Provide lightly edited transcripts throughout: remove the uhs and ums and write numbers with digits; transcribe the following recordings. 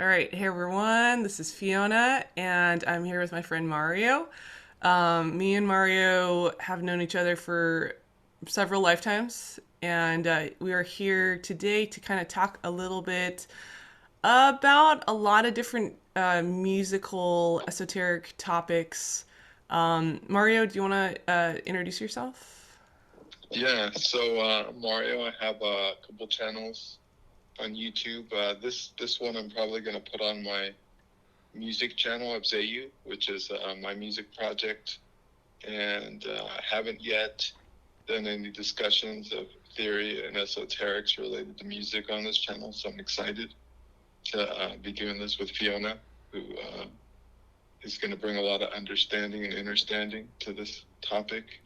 All right, hey everyone, this is Fiona, and I'm here with my friend Mario. Me and Mario have known each other for several lifetimes, and we are here today to kind of talk a little bit about a lot of different musical, esoteric topics. Mario, do you want to introduce yourself? Yeah, so Mario, I have a couple channels on YouTube. This one I'm probably gonna put on my music channel of Zayu, which is my music project, and I haven't yet done any discussions of theory and esoterics related to music on this channel. So I'm excited to be doing this with Fiona, who is going to bring a lot of understanding and understanding to this topic.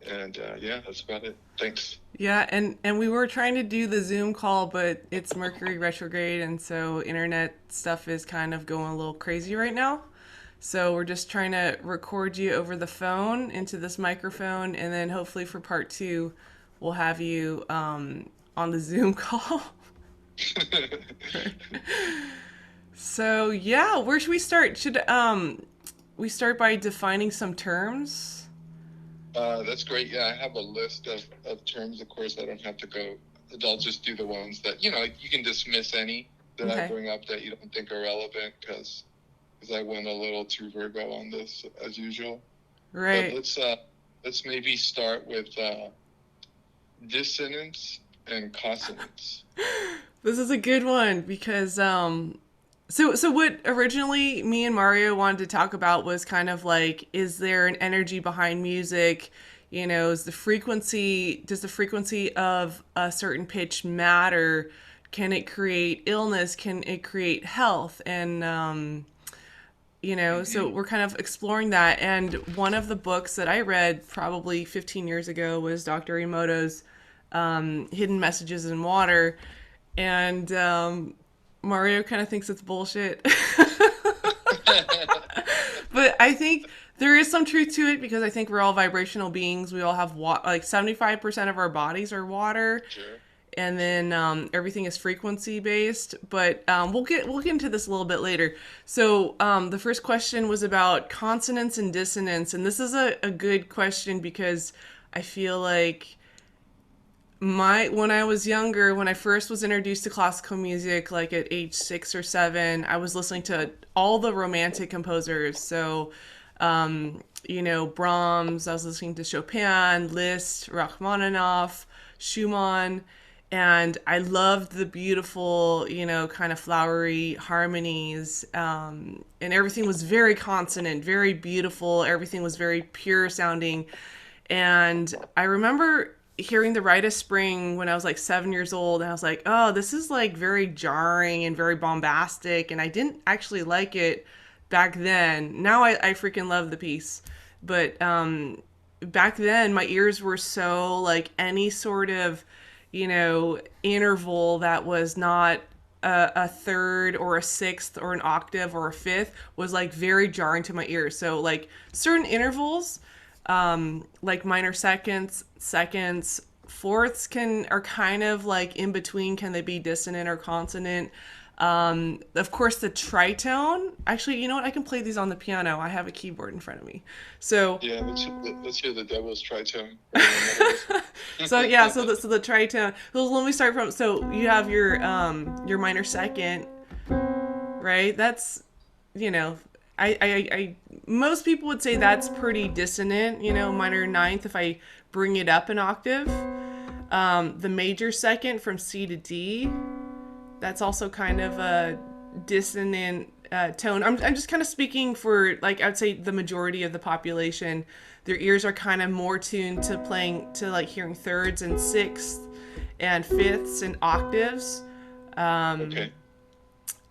And yeah, that's about it. Thanks. Yeah, and we were trying to do the Zoom call, but it's Mercury retrograde, and so internet stuff is kind of going a little crazy right now. So we're just trying to record you over the phone into this microphone, and then hopefully for part two, we'll have you on the Zoom call. So yeah, where should we start? Should we start by defining some terms? That's great. Yeah, I have a list of terms. Of course, I don't have to go. I'll just do the ones that, you can dismiss any that I Okay. bring up that you don't think are relevant because I went a little too Virgo on this as usual. But Right. let's maybe start with dissonance and consonants. This is a good one because so what originally me and Mario wanted to talk about was kind of like, is there an energy behind music? You know, does the frequency of a certain pitch matter? Can it create illness? Can it create health? And so Mm-hmm. we're kind of exploring that. And one of the books that I read probably 15 years ago was Dr. Emoto's Hidden Messages in Water. And Mario kind of thinks it's bullshit. But I think there is some truth to it because I think we're all vibrational beings. We all have like 75% of our bodies are water, Sure. and then everything is frequency based. But we'll get into this a little bit later. So the first question was about consonants and dissonance, and this is a good question because I feel like my when I was younger, when I first was introduced to classical music, like at age 6 or 7, I was listening to all the romantic composers. So, Brahms. I was listening to Chopin, Liszt, Rachmaninoff, Schumann, and I loved the beautiful, kind of flowery harmonies. And everything was very consonant, very beautiful. Everything was very pure sounding. And I remember hearing the Rite of Spring when I was like 7 years old, and I was like, oh, this is like very jarring and very bombastic, and I didn't actually like it back then. Now I freaking love the piece, but back then my ears were so like any sort of interval that was not a third or a sixth or an octave or a fifth was like very jarring to my ears. So like certain intervals, like minor seconds, fourths are kind of like in between. Can they be dissonant or consonant? Of course, the tritone. Actually, you know what? I can play these on the piano. I have a keyboard in front of me. So, Yeah, let's hear the devil's tritone. I don't know what that so yeah, so is. the tritone. So let me start from. So you have your minor second, right? That's you know, I most people would say that's pretty dissonant. Minor ninth if I bring it up an octave. The major second from C to D, that's also kind of a dissonant tone. I'm just kind of speaking for, like, I'd say the majority of the population. Their ears are kind of more tuned to playing, to like hearing thirds and sixths and fifths and octaves. Um, Okay.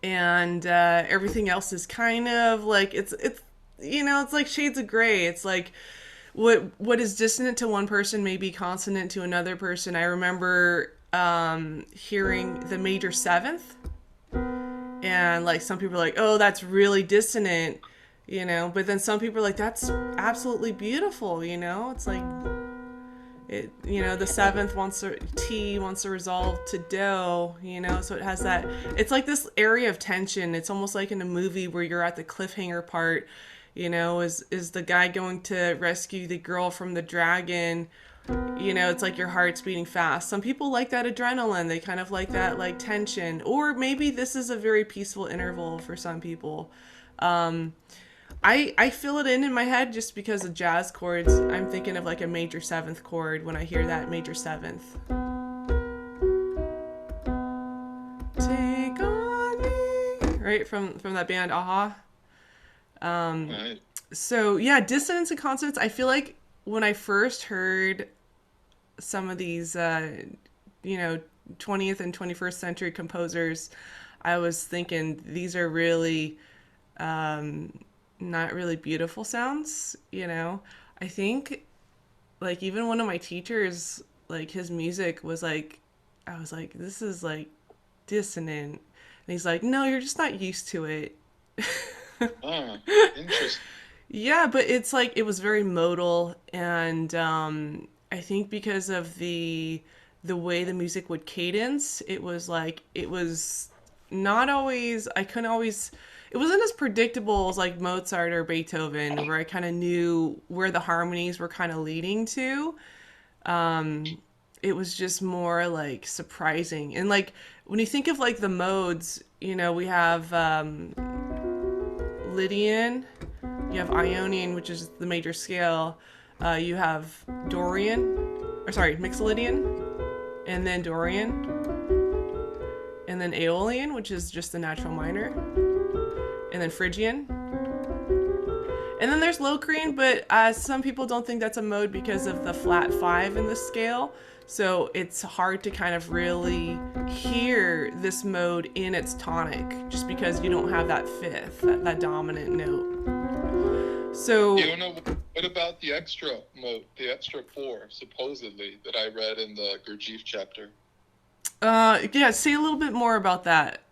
and everything else is kind of like it's like shades of gray. It's like what is dissonant to one person may be consonant to another person. I remember hearing the major seventh, and like some people are like, oh, that's really dissonant, but then some people are like, that's absolutely beautiful. It's like It, you know, the seventh wants to T wants to resolve to do, you know, so it has that. It's like this area of tension. It's almost like in a movie where you're at the cliffhanger part. You know, is the guy going to rescue the girl from the dragon? You know, it's like your heart's beating fast. Some people like that adrenaline. They kind of like that like tension. Or maybe this is a very peaceful interval for some people. Um, I fill it in my head just because of jazz chords. I'm thinking of like a major seventh chord when I hear that major seventh. Take on me, right from that band Aha. Right. So yeah, dissonance and consonance. I feel like when I first heard some of these, you know, 20th and 21st century composers, I was thinking these are really not really beautiful sounds, you know. I think like even one of my teachers, like his music was like, I was like, this is like dissonant. And he's like, no, you're just not used to it. Ah, interesting. Yeah, but it's like it was very modal, and I think because of the way the music would cadence, it was like it was not always. I couldn't always. It wasn't as predictable as like Mozart or Beethoven, where I kind of knew where the harmonies were kind of leading to. It was just more like surprising, and like when you think of like the modes, you know, we have Lydian, you have Ionian, which is the major scale. You have Dorian, or sorry, Mixolydian, and then Dorian, and then Aeolian, which is just the natural minor, and then Phrygian. And then there's Locrian, but some people don't think that's a mode because of the flat five in the scale. So it's hard to kind of really hear this mode in its tonic just because you don't have that fifth, that dominant note. So Fiona, what about the extra mode, the extra four, supposedly, that I read in the Gurdjieff chapter? yeah, say a little bit more about that.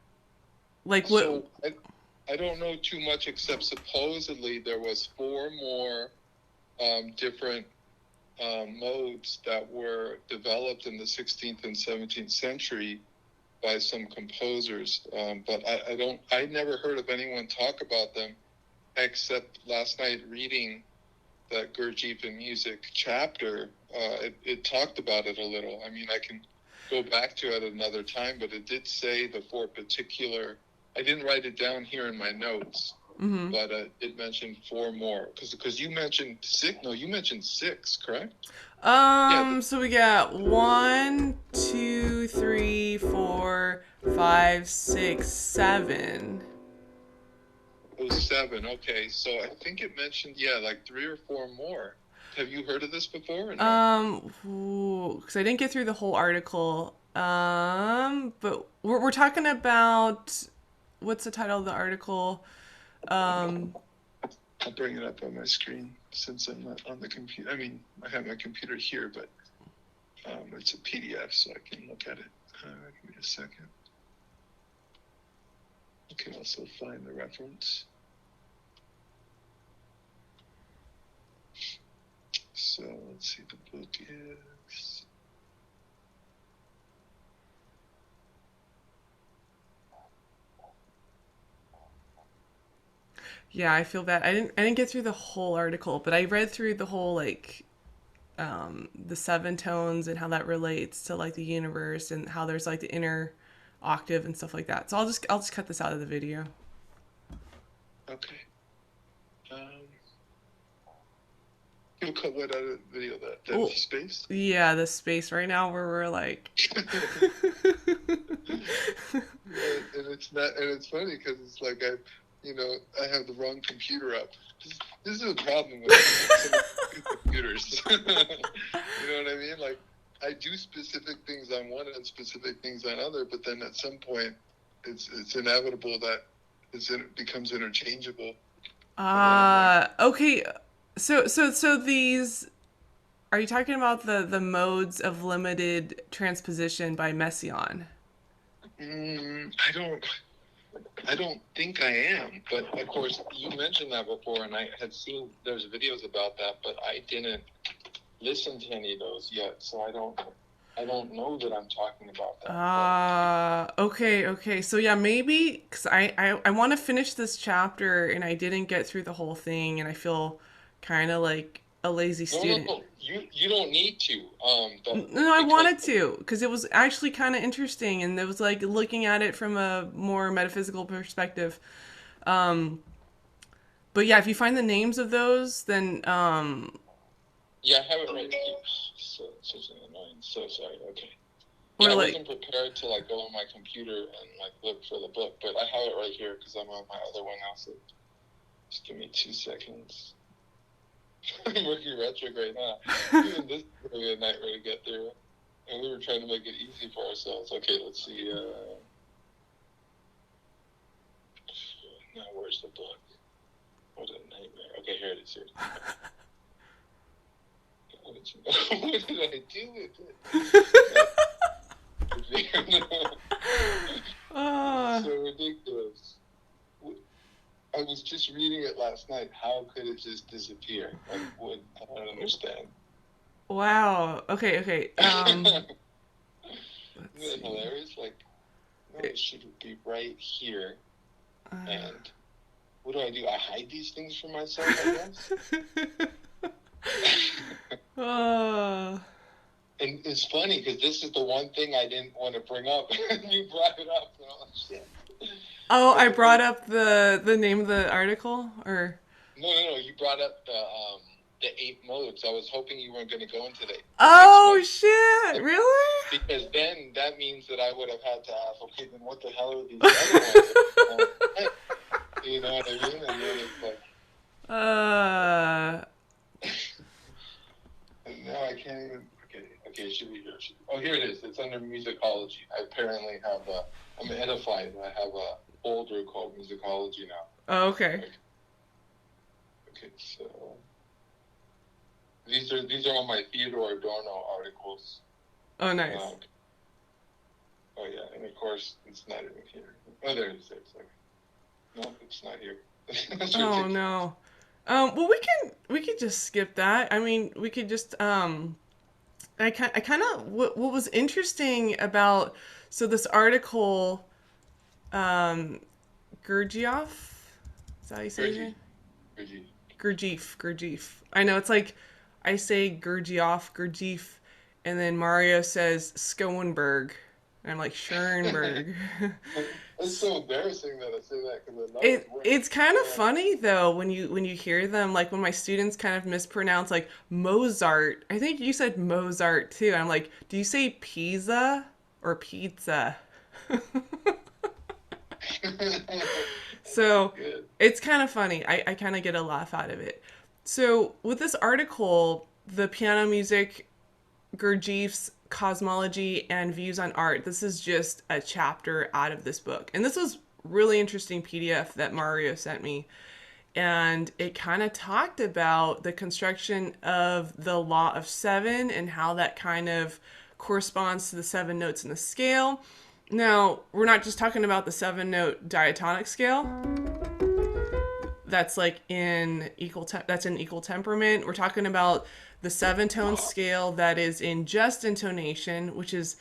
Like what? So I don't know too much except supposedly there was four more different modes that were developed in the 16th and 17th century by some composers. But I never heard of anyone talk about them except last night reading that Gurdjieff in Music chapter. It talked about it a little. I mean, I can go back to it another time, but it did say the four particular. I didn't write it down here in my notes, Mm-hmm. but it mentioned four more because you mentioned six. No, you mentioned six, correct? Yeah, So we got 1, 2, 3, 4, 5, 6, 7. it was seven. Okay, so I think it mentioned like three or four more. Have you heard of this before or no? Because I didn't get through the whole article. But we're talking about what's the title of the article? Um, I'll bring it up on my screen since I'm not on the computer. I mean, I have my computer here, but it's a PDF, so I can look at it. Give me a second. I can also find the reference. So let's see, the book is. yeah, I feel bad. I didn't get through the whole article, but I read through the whole like the seven tones and how that relates to like the universe and how there's like the inner octave and stuff like that. So I'll just cut this out of the video. Okay. You'll cut what out of the video? That Oh, empty space? yeah, the space right now where we're like, And it's not, and it's funny because it's like I have the wrong computer up. This is a problem with some computers. You know what I mean? Like I do specific things on one and specific things on other, but then at some point, it's inevitable that it becomes interchangeable. okay. So these, are you talking about the modes of limited transposition by Messiaen? I don't think I am, but of course you mentioned that before, and I had seen there's videos about that, but I didn't listened to any of those yet, so I don't know that I'm talking about that. But Okay. So yeah, maybe because I want to finish this chapter and I didn't get through the whole thing and I feel kind of like a lazy student. no, you don't need to. No, I Because wanted to because it was actually kind of interesting and it was like looking at it from a more metaphysical perspective. Um, but yeah, if you find the names of those, then yeah, I have it right here. So such an annoying. So sorry. Okay. Yeah, or I like wasn't prepared to like go on my computer and like look for the book, but I have it right here because I'm on my other one also. Just give me 2 seconds. Mercury retrograde, huh? Even this is gonna be a nightmare to get through. And we were trying to make it easy for ourselves. Okay, let's see. Now where's the book? What a nightmare. Okay, here it is. Here it is. What did I do with it? uh, So ridiculous. I was just reading it last night. How could it just disappear? Like, what? I don't understand. wow. Okay. Isn't Let's that see. hilarious? Like, no, it should be right here. Uh, And what do? I hide these things from myself, I guess? uh, And it's funny because this is the one thing I didn't want to bring up. You brought it up, and I'm like, shit. oh, I Well, brought up the name of the article, or no. You brought up the 8 modes. I was hoping you weren't going to go into the six oh modes shit, really? because then that means that I would have had to ask, okay, then what the hell are these other ones? You know what I mean? And then it's like, Uh, and now I can't even. Okay, it should be here. Oh, here it is. It's under musicology. I apparently have I'm edified. I have a folder called musicology now. oh, okay. Okay, so these are all my Theodore Adorno articles. Oh, nice. Oh yeah, and of course it's not even here. Oh, there it is. It's like, no, it's not here. That's Oh ridiculous. no. Well, we could just skip that. I mean, we could just I kind of what was interesting about so this article um Gurdjieff, is that how you say his Gurdjieff. name? Gurdjieff. Gurdjieff. I know it's like I say Gurdjieff, and then Mario says Schoenberg, and I'm like Schoenberg. It's so embarrassing that I say that because I know it's It's kind of yeah. funny though when you hear them, like when my students kind of mispronounce like Mozart. I think you said Mozart too. I'm like, do you say pizza or pizza? So Good. it's kind of funny. I kind of get a laugh out of it. So with this article, the piano music, Gurdjieff's cosmology and views on art, this is just a chapter out of this book. And this was really interesting PDF that Mario sent me. And it kind of talked about the construction of the law of seven and how that kind of corresponds to the seven notes in the scale. Now, we're not just talking about the seven note diatonic scale. That's like in that's in equal temperament. We're talking about the seven tone scale that is in just intonation, which is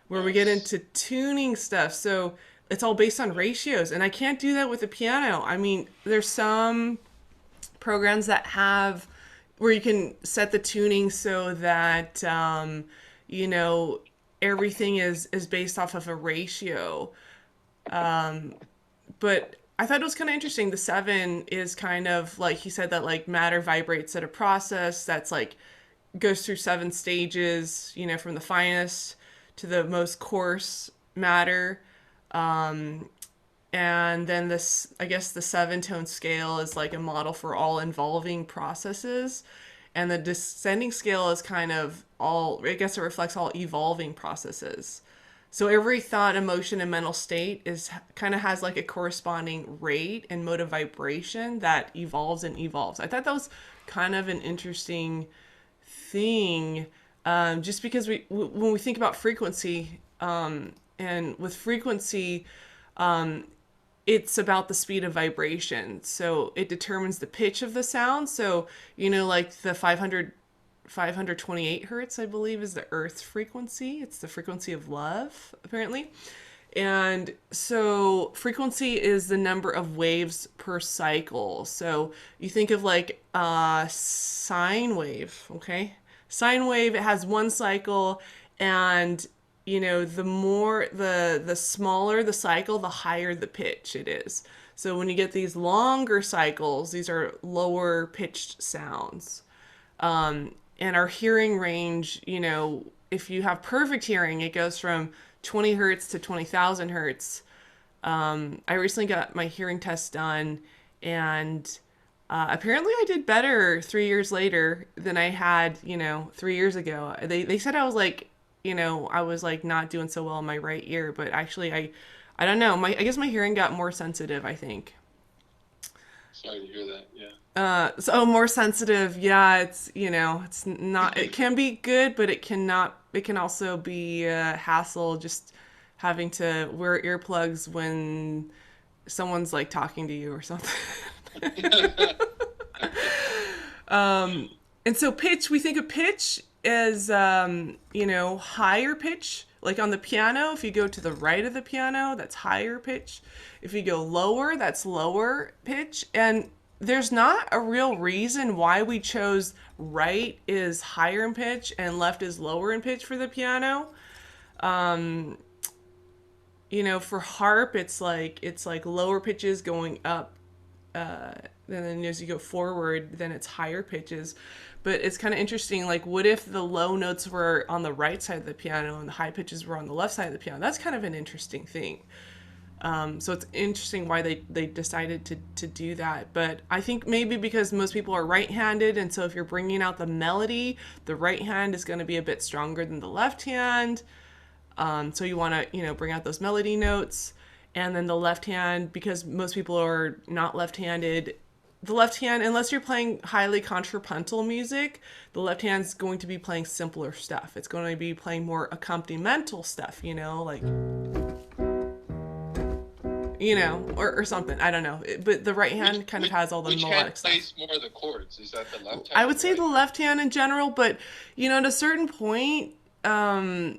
where we get Yes. into tuning stuff. So it's all based on ratios, and I can't do that with the piano. I mean, there's some programs that have where you can set the tuning so that you know everything is based off of a ratio. But I thought it was kind of interesting. The seven is kind of like he said that like matter vibrates at a process that's like goes through seven stages, you know, from the finest to the most coarse matter. And then this, I guess the seven tone scale is like a model for all involving processes. And the descending scale is kind of all, I guess it reflects all evolving processes. So every thought, emotion, and mental state is kind of has like a corresponding rate and mode of vibration that evolves and evolves. I thought that was kind of an interesting thing, just because when we think about frequency, and with frequency, it's about the speed of vibration. So it determines the pitch of the sound. So, you know, like the 500 528 hertz, I believe, is the Earth's frequency. It's the frequency of love, apparently. And so frequency is the number of waves per cycle. So you think of like a sine wave, okay? Sine wave, it has one cycle, and the smaller the cycle, the higher the pitch it is. So when you get these longer cycles, these are lower pitched sounds. And our hearing range, if you have perfect hearing, it goes from 20 hertz to 20,000 hertz. I recently got my hearing test done, and apparently I did better 3 years later than I had, 3 years ago. They said I was like, I was like not doing so well in my right ear, but actually I don't know. I guess my hearing got more sensitive, I think. Sorry to hear that. Yeah. So more sensitive, yeah. It's not. It can be good, but it cannot. It can also be a hassle just having to wear earplugs when someone's like talking to you or something. And so pitch, we think of pitch as higher pitch. Like on the piano, if you go to the right of the piano, that's higher pitch. If you go lower, that's lower pitch. And there's not a real reason why we chose right is higher in pitch and left is lower in pitch for the piano. For harp, it's like lower pitches going up, and then as you go forward, then it's higher pitches. But it's kind of interesting, like, what if the low notes were on the right side of the piano and the high pitches were on the left side of the piano? That's kind of an interesting thing. So it's interesting why they decided to do that. But I think maybe because most people are right-handed, and so if you're bringing out the melody, the right hand is going to be a bit stronger than the left hand. So you want to, bring out those melody notes. And then the left hand, because most people are not left-handed, the left hand, unless you're playing highly contrapuntal music, the left hand's going to be playing simpler stuff. It's going to be playing more accompanimental stuff, like, or something. I don't know. But the right hand kind of has all the melodic stuff. Which hand plays more of the chords? Is that the left hand? I would say the left hand in general, but, at a certain point,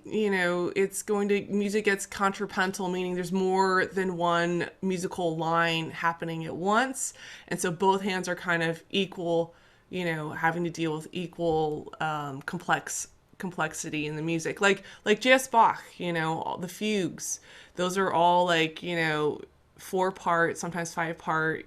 music gets contrapuntal, meaning there's more than one musical line happening at once. And so both hands are kind of equal, having to deal with equal complexity in the music. Like J.S. Bach, all the fugues. Those are all like, 4-part, sometimes 5-part,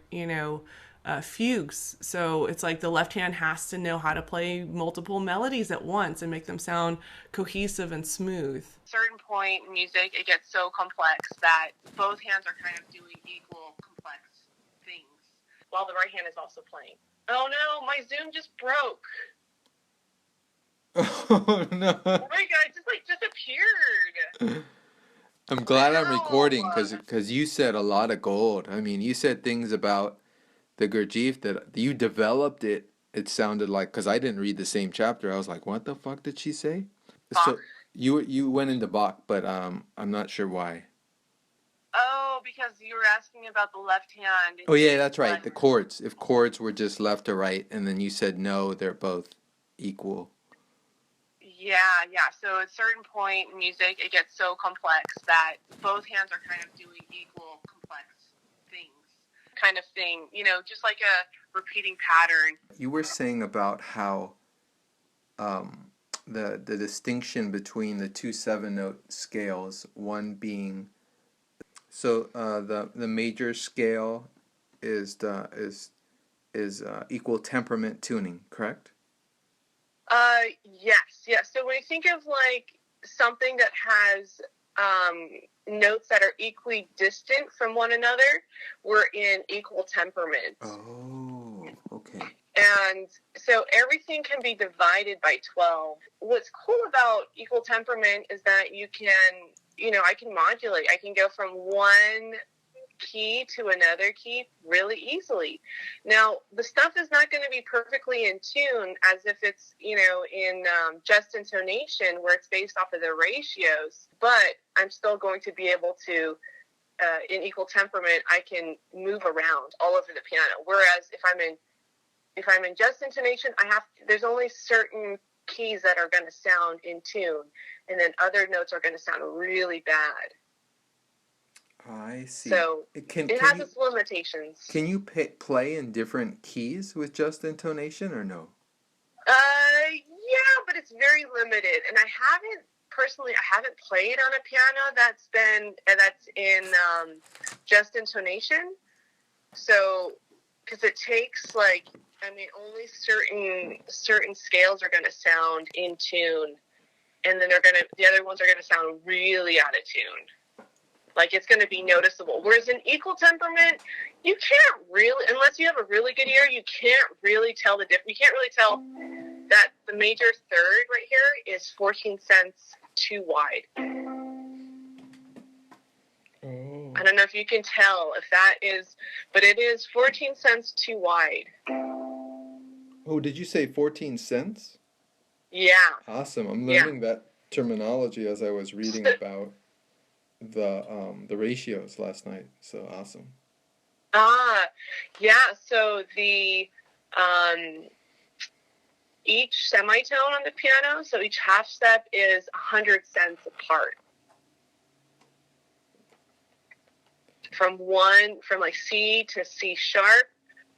fugues. So it's like the left hand has to know how to play multiple melodies at once and make them sound cohesive and smooth. At a certain point in music, it gets so complex that both hands are kind of doing equal complex things while the right hand is also playing. Oh no, my Zoom just broke. Oh no. Oh my god, it just disappeared. I'm glad I'm recording because you said a lot of gold. I mean, you said things about the Gurdjieff that you developed it. It sounded like, because I didn't read the same chapter. I was like, what the fuck did she say? Bach. So you went into Bach, but I'm not sure why. Oh, because you were asking about the left hand. Oh yeah, that's right. The chords. If chords were just left to right, and then you said no, they're both equal. Yeah. So at a certain point in music, it gets so complex that both hands are kind of doing equal complex things. Kind of thing, just like a repeating pattern. You were saying about how the distinction between the two 7-note scales, one being the major scale is equal temperament tuning, correct? Yes. So when you think of like something that has notes that are equally distant from one another, we're in equal temperament. Oh, okay. And so everything can be divided by 12. What's cool about equal temperament is that you can, I can modulate. I can go from one key to another key really easily. Now, the stuff is not going to be perfectly in tune as if it's, in just intonation where it's based off of the ratios, but I'm still going to be able to, in equal temperament, I can move around all over the piano. Whereas if I'm in just intonation, there's only certain keys that are going to sound in tune, and then other notes are going to sound really bad. I see. So Can it has you its limitations. can you play in different keys with just intonation or no? Yeah, but it's very limited, and I haven't played on a piano that's in just intonation. So, because it takes only certain scales are going to sound in tune, and then the other ones are going to sound really out of tune. Like, it's going to be noticeable. Whereas in equal temperament, you can't really, unless you have a really good ear, you can't really tell the difference. You can't really tell that the major third right here is 14 cents too wide. Oh. I don't know if you can tell if that is, but it is 14 cents too wide. Oh, did you say 14 cents? Yeah. Awesome. I'm learning that terminology as I was reading about the ratios last night. So awesome. Yeah. So the each semitone on the piano, so each half step is 100 cents apart. From like C to C sharp,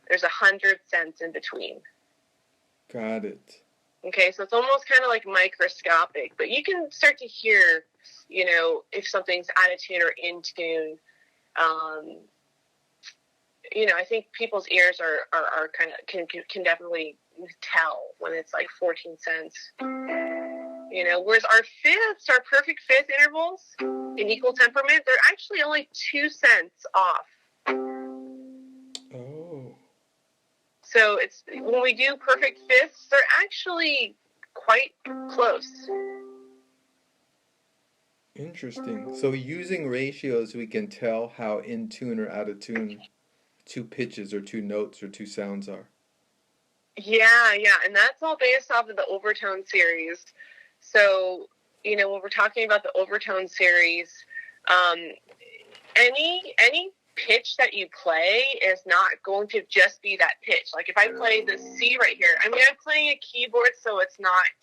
there's 100 cents in between. Got it. Okay, so it's almost kind of like microscopic, but you can start to hear, if something's out of tune or in tune. I think people's ears are kind of can definitely tell when it's like 14 cents. Whereas our perfect fifth intervals in equal temperament, they're actually only 2 cents off. Oh. So when we do perfect fifths, they're actually quite close. Interesting. So using ratios, we can tell how in tune or out of tune two pitches or two notes or two sounds are. Yeah, and that's all based off of the overtone series. So, when we're talking about the overtone series, any pitch that you play is not going to just be that pitch. Like if I play the C right here, I'm playing a keyboard, so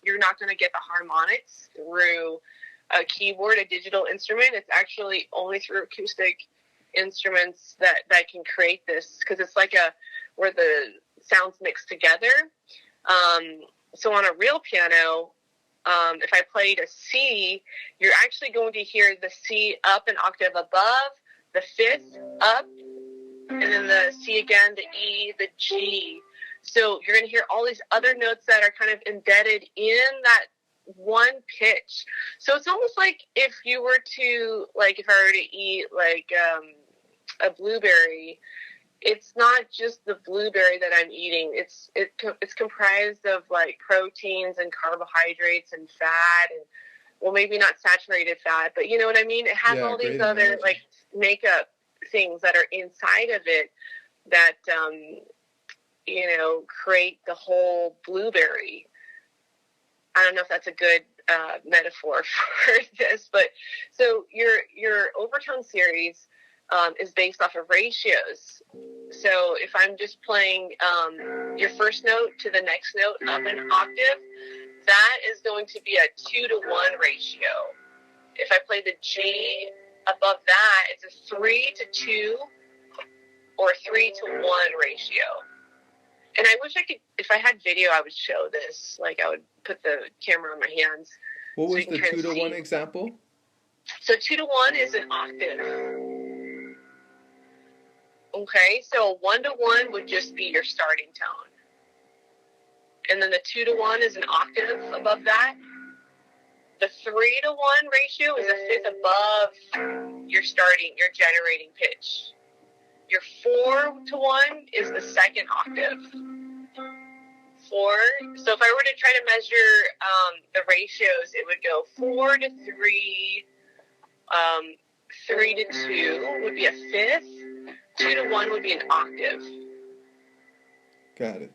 you're not going to get the harmonics through a keyboard, a digital instrument. It's actually only through acoustic instruments that can create this, because it's like where the sounds mix together. So on a real piano, if I played a C, you're actually going to hear the C up an octave above, the fifth up, and then the C again, the E, the G. So you're going to hear all these other notes that are kind of embedded in that one pitch. So it's almost like if you were to, if I were to eat a blueberry, it's not just the blueberry that I'm eating. It's comprised of proteins and carbohydrates and fat, and maybe not saturated fat, but you know what I mean? It has all these other makeup things that are inside of it that create the whole blueberry. I don't know if that's a good metaphor for this, but so your overtone series is based off of ratios. So if I'm just playing your first note to the next note up an octave, that is going to be a 2-to-1 ratio. If I play the G above that, it's a 3-to-2 or 3-to-1 ratio. And I wish I could, if I had video, I would show this. I would put the camera on my hands. What was the 2-to-1 example? So 2-to-1 is an octave. Okay, so 1-to-1 would just be your starting tone. And then the 2-to-1 is an octave above that. The 3-to-1 ratio is a fifth above your generating pitch. Your 4-to-1 is the second octave. 4. So if I were to try to measure the ratios, it would go 4-to-3, 3-to-2 would be a fifth, 2-to-1 would be an octave. Got it.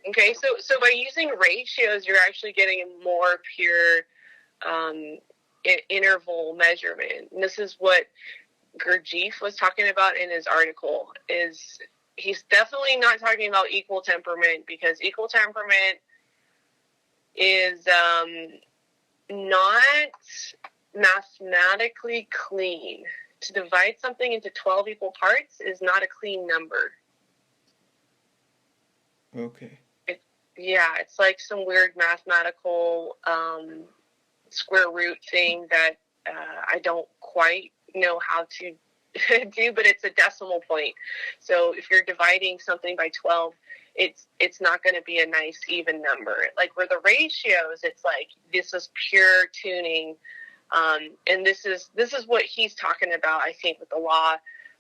Okay, so by using ratios, you're actually getting a more pure interval measurement. And this is what Gurdjieff was talking about in his article. He's definitely not talking about equal temperament, because equal temperament is not mathematically clean. To divide something into 12 equal parts is not a clean number. Okay. It's like some weird mathematical square root thing that I don't quite know how to do, but it's a decimal point. So if you're dividing something by 12, it's not going to be a nice even number. Like where the ratios, it's like this is pure tuning, and this is what he's talking about. I think with the law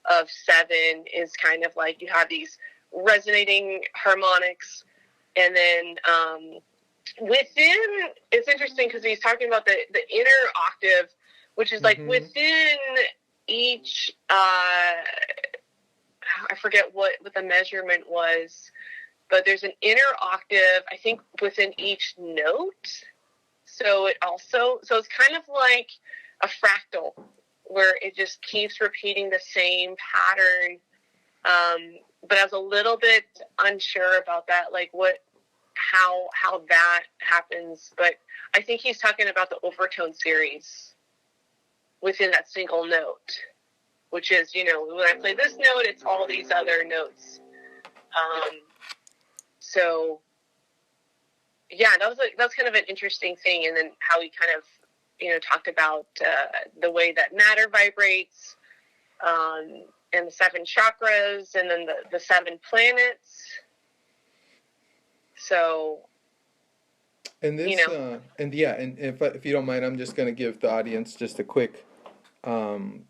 of 7 is kind of like you have these resonating harmonics, and then within, it's interesting because he's talking about the inner octave, which is like within each, I forget what the measurement was, but there's an inner octave, I think, within each note. So it's kind of like a fractal where it just keeps repeating the same pattern. But I was a little bit unsure about that, like how that happens. But I think he's talking about the overtone series within that single note, which is, when I play this note, it's all these other notes. So yeah, that was kind of an interesting thing. And then how he kind of, talked about the way that matter vibrates, and the 7 chakras, and then the 7 planets. So, and this, and if you don't mind, I'm just going to give the audience just a quick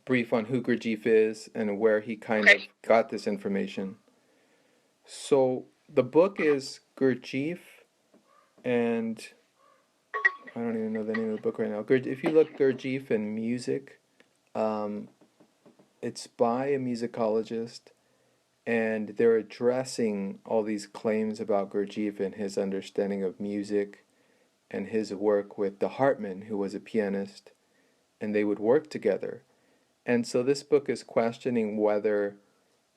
brief on who Gurdjieff is and where he kind of got this information. So the book is Gurdjieff, and I don't even know the name of the book right now. If you look Gurdjieff and music, it's by a musicologist, and they're addressing all these claims about Gurdjieff and his understanding of music and his work with de Hartmann, who was a pianist, and they would work together. And so this book is questioning whether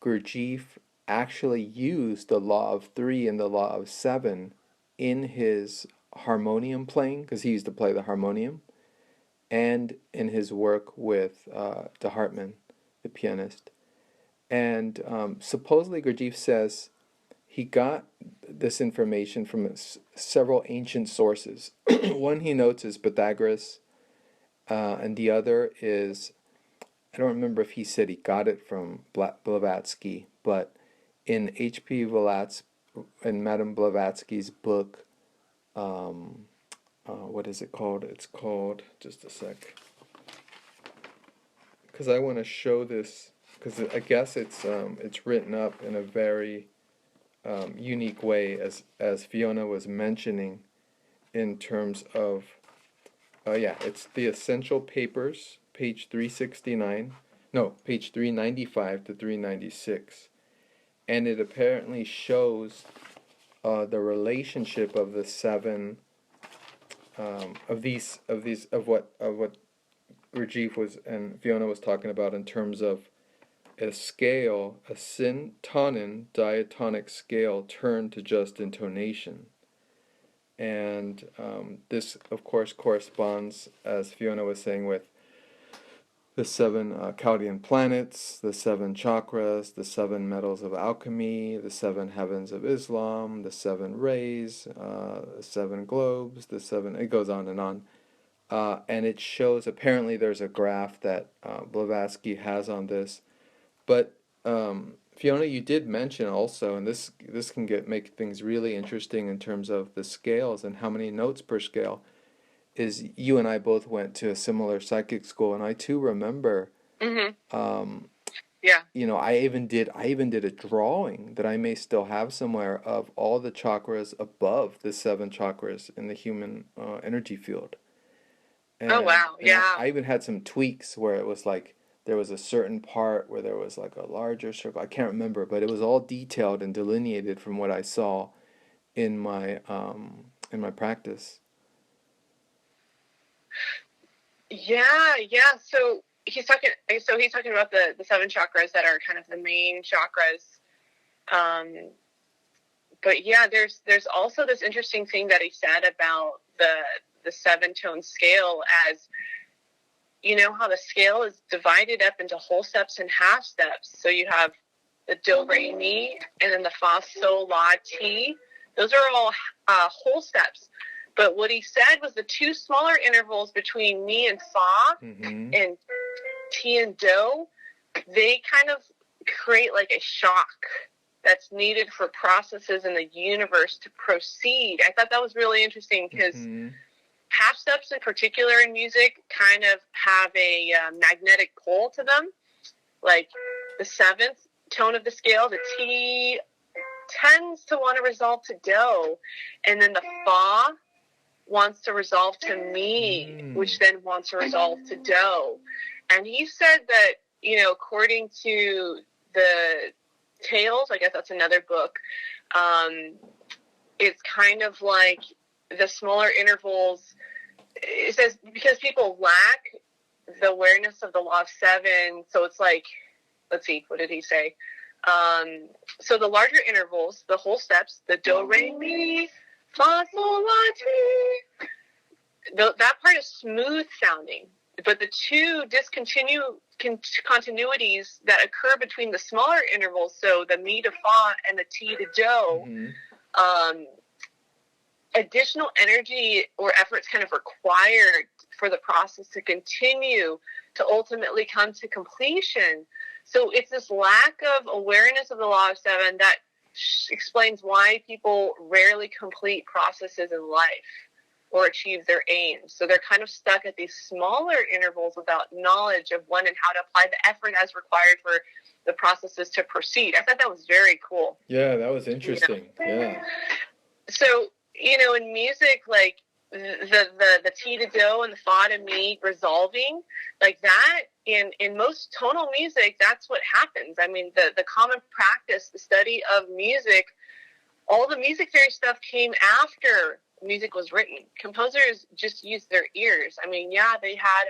Gurdjieff actually used the law of 3 and the law of 7 in his harmonium playing, because he used to play the harmonium, and in his work with de Hartmann, the pianist. And supposedly Gurdjieff says he got this information from several ancient sources. One he notes is Pythagoras, and the other is, I don't remember if he said he got it from Blavatsky, but in H.P. and Madame Blavatsky's book, what is it called? It's called, just a sec, because I want to show this, because I guess it's written up in a very unique way, as Feona was mentioning, in terms of, it's the Essential Papers, page 369, no, page 395 to 396, and it apparently shows the relationship of the 7 of what Gurdjieff was and Feona was talking about in terms of a scale, a syntonin diatonic scale turned to just intonation. And this, of course, corresponds, as Feona was saying, with the 7 Chaldean planets, the 7 chakras, the 7 metals of alchemy, the 7 heavens of Islam, the 7 rays, 7 globes, the 7... It goes on and on. And it shows, apparently there's a graph that Blavatsky has on this. But Feona, you did mention also, and this can make things really interesting in terms of the scales and how many notes per scale, is you and I both went to a similar psychic school, and I too remember, I even did a drawing that I may still have somewhere of all the chakras above the 7 chakras in the human energy field. And, I even had some tweaks where it was like there was a certain part where there was like a larger circle. I can't remember, but it was all detailed and delineated from what I saw in my practice. Yeah. So he's talking about the 7 chakras that are kind of the main chakras. but yeah, there's also this interesting thing that he said about the 7-tone scale, as you know how the scale is divided up into whole steps and half steps. So you have the do, re, mi, and then the fa, sol, la, ti. Those are all whole steps. But what he said was the two smaller intervals between mi and fa and ti and do, they kind of create like a shock that's needed for processes in the universe to proceed. I thought that was really interesting because half steps in particular in music kind of have a magnetic pull to them. Like the 7th tone of the scale, the T, tends to want to resolve to do, and then the fa wants to resolve to mi, which then wants to resolve to do. And he said that, you know, according to the Tales, I guess that's another book, it's kind of like the smaller intervals, it says, because people lack the awareness of the law of 7, so it's like, let's see, what did he say? So the larger intervals, the whole steps, the do, re, mi, fa, sol, la, ti, that part is smooth sounding, but the two continuities that occur between the smaller intervals, so the mi to fa and the ti to do, additional energy or efforts kind of required for the process to continue to ultimately come to completion. So it's this lack of awareness of the law of 7 that explains why people rarely complete processes in life or achieve their aims. So they're kind of stuck at these smaller intervals without knowledge of when and how to apply the effort as required for the processes to proceed. I thought that was very cool. Yeah, that was interesting. You know? Yeah. So, you know, in music, like the ti to do and the fa to mi resolving, like that, in most tonal music, that's what happens. I mean, the common practice, the study of music, all the music theory stuff came after music was written. Composers just used their ears. I mean, yeah, they had,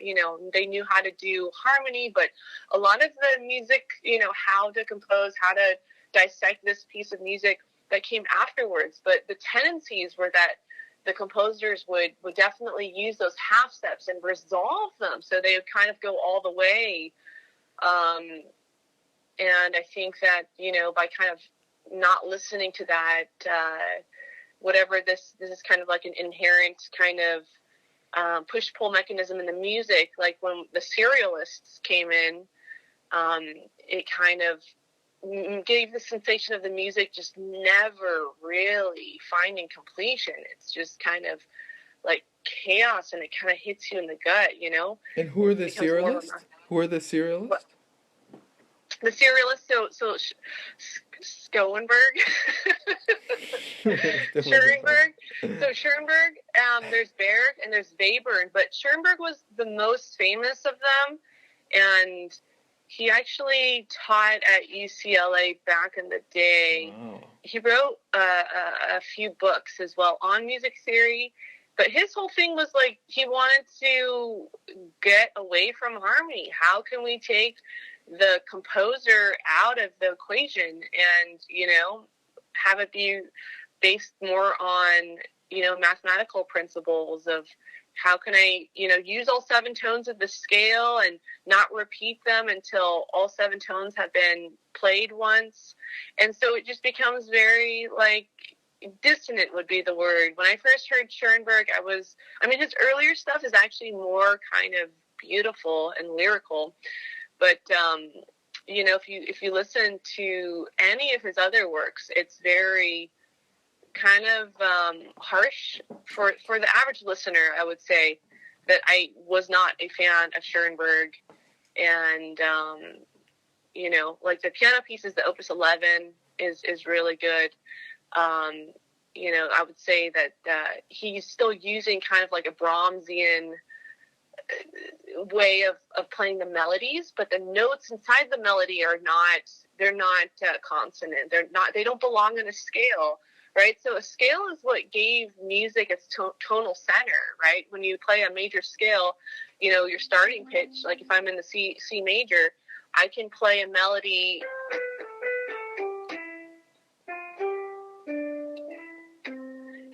you know, they knew how to do harmony, but a lot of the music, you know, how to compose, how to dissect this piece of music, that came afterwards. But the tendencies were that the composers would definitely use those half steps and resolve them. So they would kind of go all the way. And I think that, you know, by kind of not listening to that, whatever this is kind of like an inherent kind of push-pull mechanism in the music. Like when the serialists came in, it kind of gave the sensation of the music just never really finding completion. It's just kind of like chaos, and it kind of hits you in the gut, you know? And who are the serialists? Who are the serialists? What? The serialists, so Schoenberg, Schoenberg. So Schoenberg, there's Berg and there's Webern, but Schoenberg was the most famous of them, and he actually taught at UCLA back in the day. Wow. He wrote a few books as well on music theory, but his whole thing was like he wanted to get away from harmony. How can we take the composer out of the equation and, you know, have it be based more on, you know, mathematical principles of how can I, you know, use all 7 tones of the scale and not repeat them until all 7 tones have been played once. And so it just becomes very, like, dissonant would be the word. When I first heard Schoenberg, his earlier stuff is actually more kind of beautiful and lyrical. But, you know, if you listen to any of his other works, it's very kind of harsh for the average listener. I would say that I was not a fan of Schoenberg, and you know, like the piano pieces, the Opus 11 is really good. You know, I would say that he's still using kind of like a Brahmsian way of playing the melodies, but the notes inside the melody are not consonant. They don't belong in a scale. Right, so a scale is what gave music its tonal center, right? When you play a major scale, you know, your starting pitch, like if I'm in the C major, I can play a melody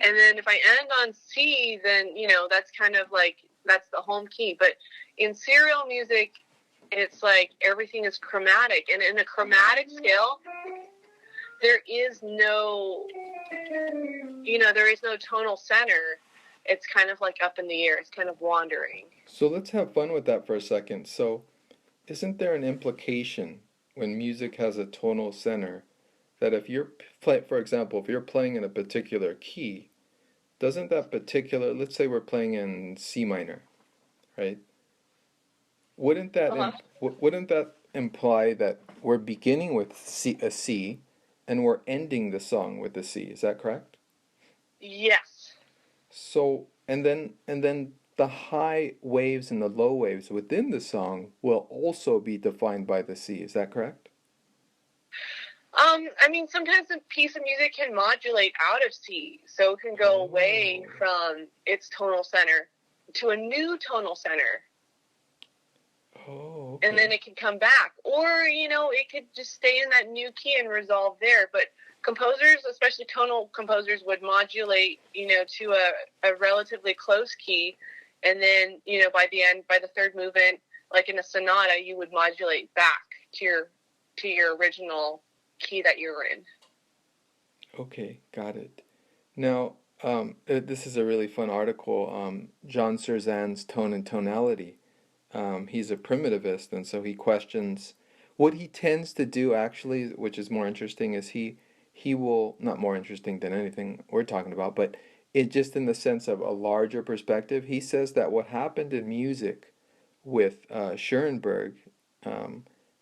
And then if I end on C, then, you know, that's kind of like, that's the home key. But in serial music, it's like everything is chromatic. And in a chromatic scale, there is no, you know, there is no tonal center. It's kind of like up in the air. It's kind of wandering. So let's have fun with that for a second. So isn't there an implication when music has a tonal center that if you're for example, if you're playing in a particular key, doesn't that particular, let's say we're playing in C minor, right? Wouldn't that wouldn't that imply that we're beginning with a C and we're ending the song with a C? Is that correct? Yes. So and then the high waves and the low waves within the song will also be defined by the C. Is that correct? I mean, sometimes a piece of music can modulate out of C, so it can go away from its tonal center to a new tonal center. Oh, okay. And then it can come back. Or, you know, it could just stay in that new key and resolve there. But composers, especially tonal composers, would modulate, you know, to a relatively close key. And then, you know, by the end, by the third movement, like in a sonata, you would modulate back to your original key that you were in. Okay, got it. Now, this is a really fun article. John Cerzan's Tone and Tonality. He's a primitivist, and so he questions what he tends to do. Actually, which is more interesting, is he will, not more interesting than anything we're talking about, but it just in the sense of a larger perspective. He says that what happened in music with Schoenberg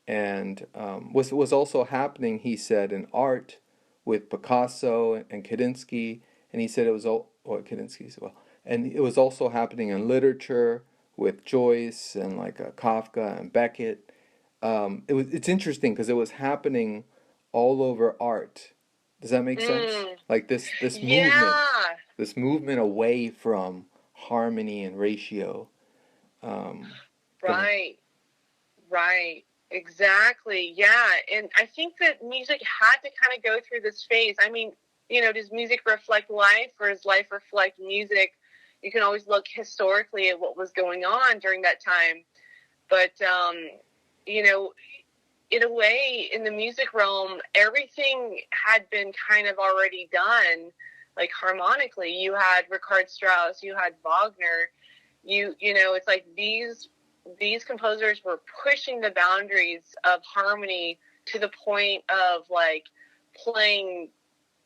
was also happening, he said, in art with Picasso and Kandinsky, and he said it was all, or Kandinsky as well, and it was also happening in literature with Joyce and like Kafka and Beckett. It's interesting because it was happening all over art. Does that make sense? Like this movement away from harmony and ratio. Right. Exactly. Yeah. And I think that music had to kind of go through this phase. I mean, you know, does music reflect life or does life reflect music? You can always look historically at what was going on during that time. But, you know, in a way, in the music realm, everything had been kind of already done, like harmonically. You had Richard Strauss, you had Wagner, you know, it's like these composers were pushing the boundaries of harmony to the point of like playing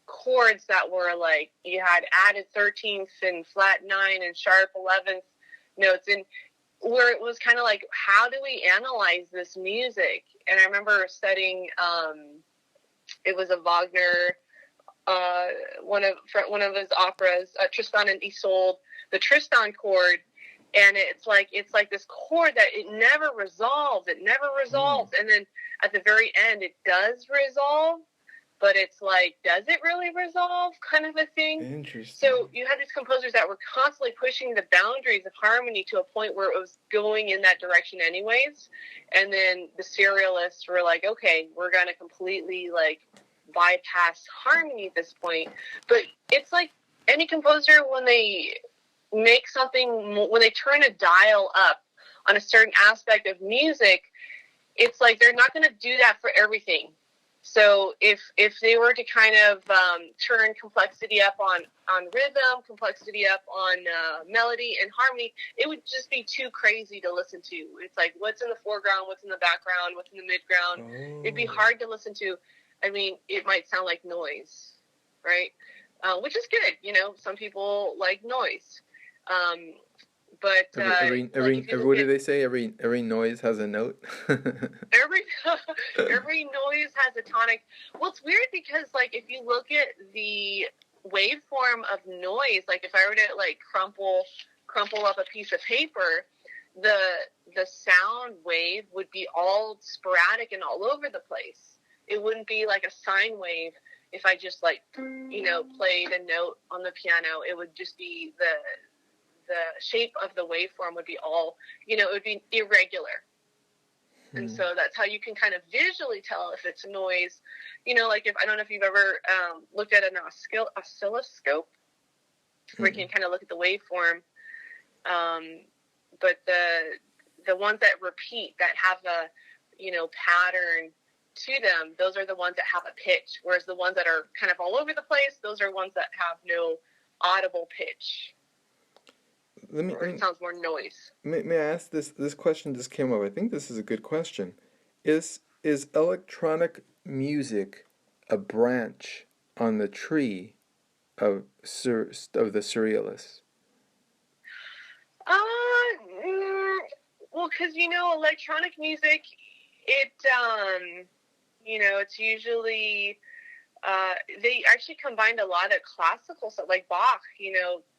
chords that were like, you had added 13th and flat 9 and sharp 11th notes, and where it was kind of like, how do we analyze this music? And I remember studying, it was a Wagner, one of his operas, Tristan and Isolde, the Tristan chord. And it's like this chord that it never resolves. And then at the very end, it does resolve, but it's like, does it really resolve, kind of a thing? Interesting. So you had these composers that were constantly pushing the boundaries of harmony to a point where it was going in that direction anyways. And then the serialists were like, okay, we're going to completely like bypass harmony at this point. But it's like any composer, when they make something, when they turn a dial up on a certain aspect of music, it's like they're not going to do that for everything. So if they were to kind of turn complexity up on rhythm, complexity up on melody and harmony, it would just be too crazy to listen to. It's like, what's in the foreground, what's in the background, what's in the midground. It'd be hard to listen to. I mean, it might sound like noise, right? Which is good. You know, some people like noise. But what do they say? Every noise has a note. every noise has a tonic. Well, it's weird because like if you look at the waveform of noise, like if I were to like crumple up a piece of paper, the sound wave would be all sporadic and all over the place. It wouldn't be like a sine wave. If I just like, you know, played a note on the piano, it would just be the shape of the waveform would be all, you know, it would be irregular. And so that's how you can kind of visually tell if it's noise. You know, like if, I don't know if you've ever looked at an oscilloscope. where you can kind of look at the waveform. But the ones that repeat, that have a, pattern to them, those are the ones that have a pitch, whereas the ones that are kind of all over the place, those are ones that have no audible pitch. It sounds more noise. May I ask this question just came up. I think this is a good question. Is electronic music a branch on the tree of the surrealists? Well, because electronic music, it's usually they actually combined a lot of classical stuff, like Bach.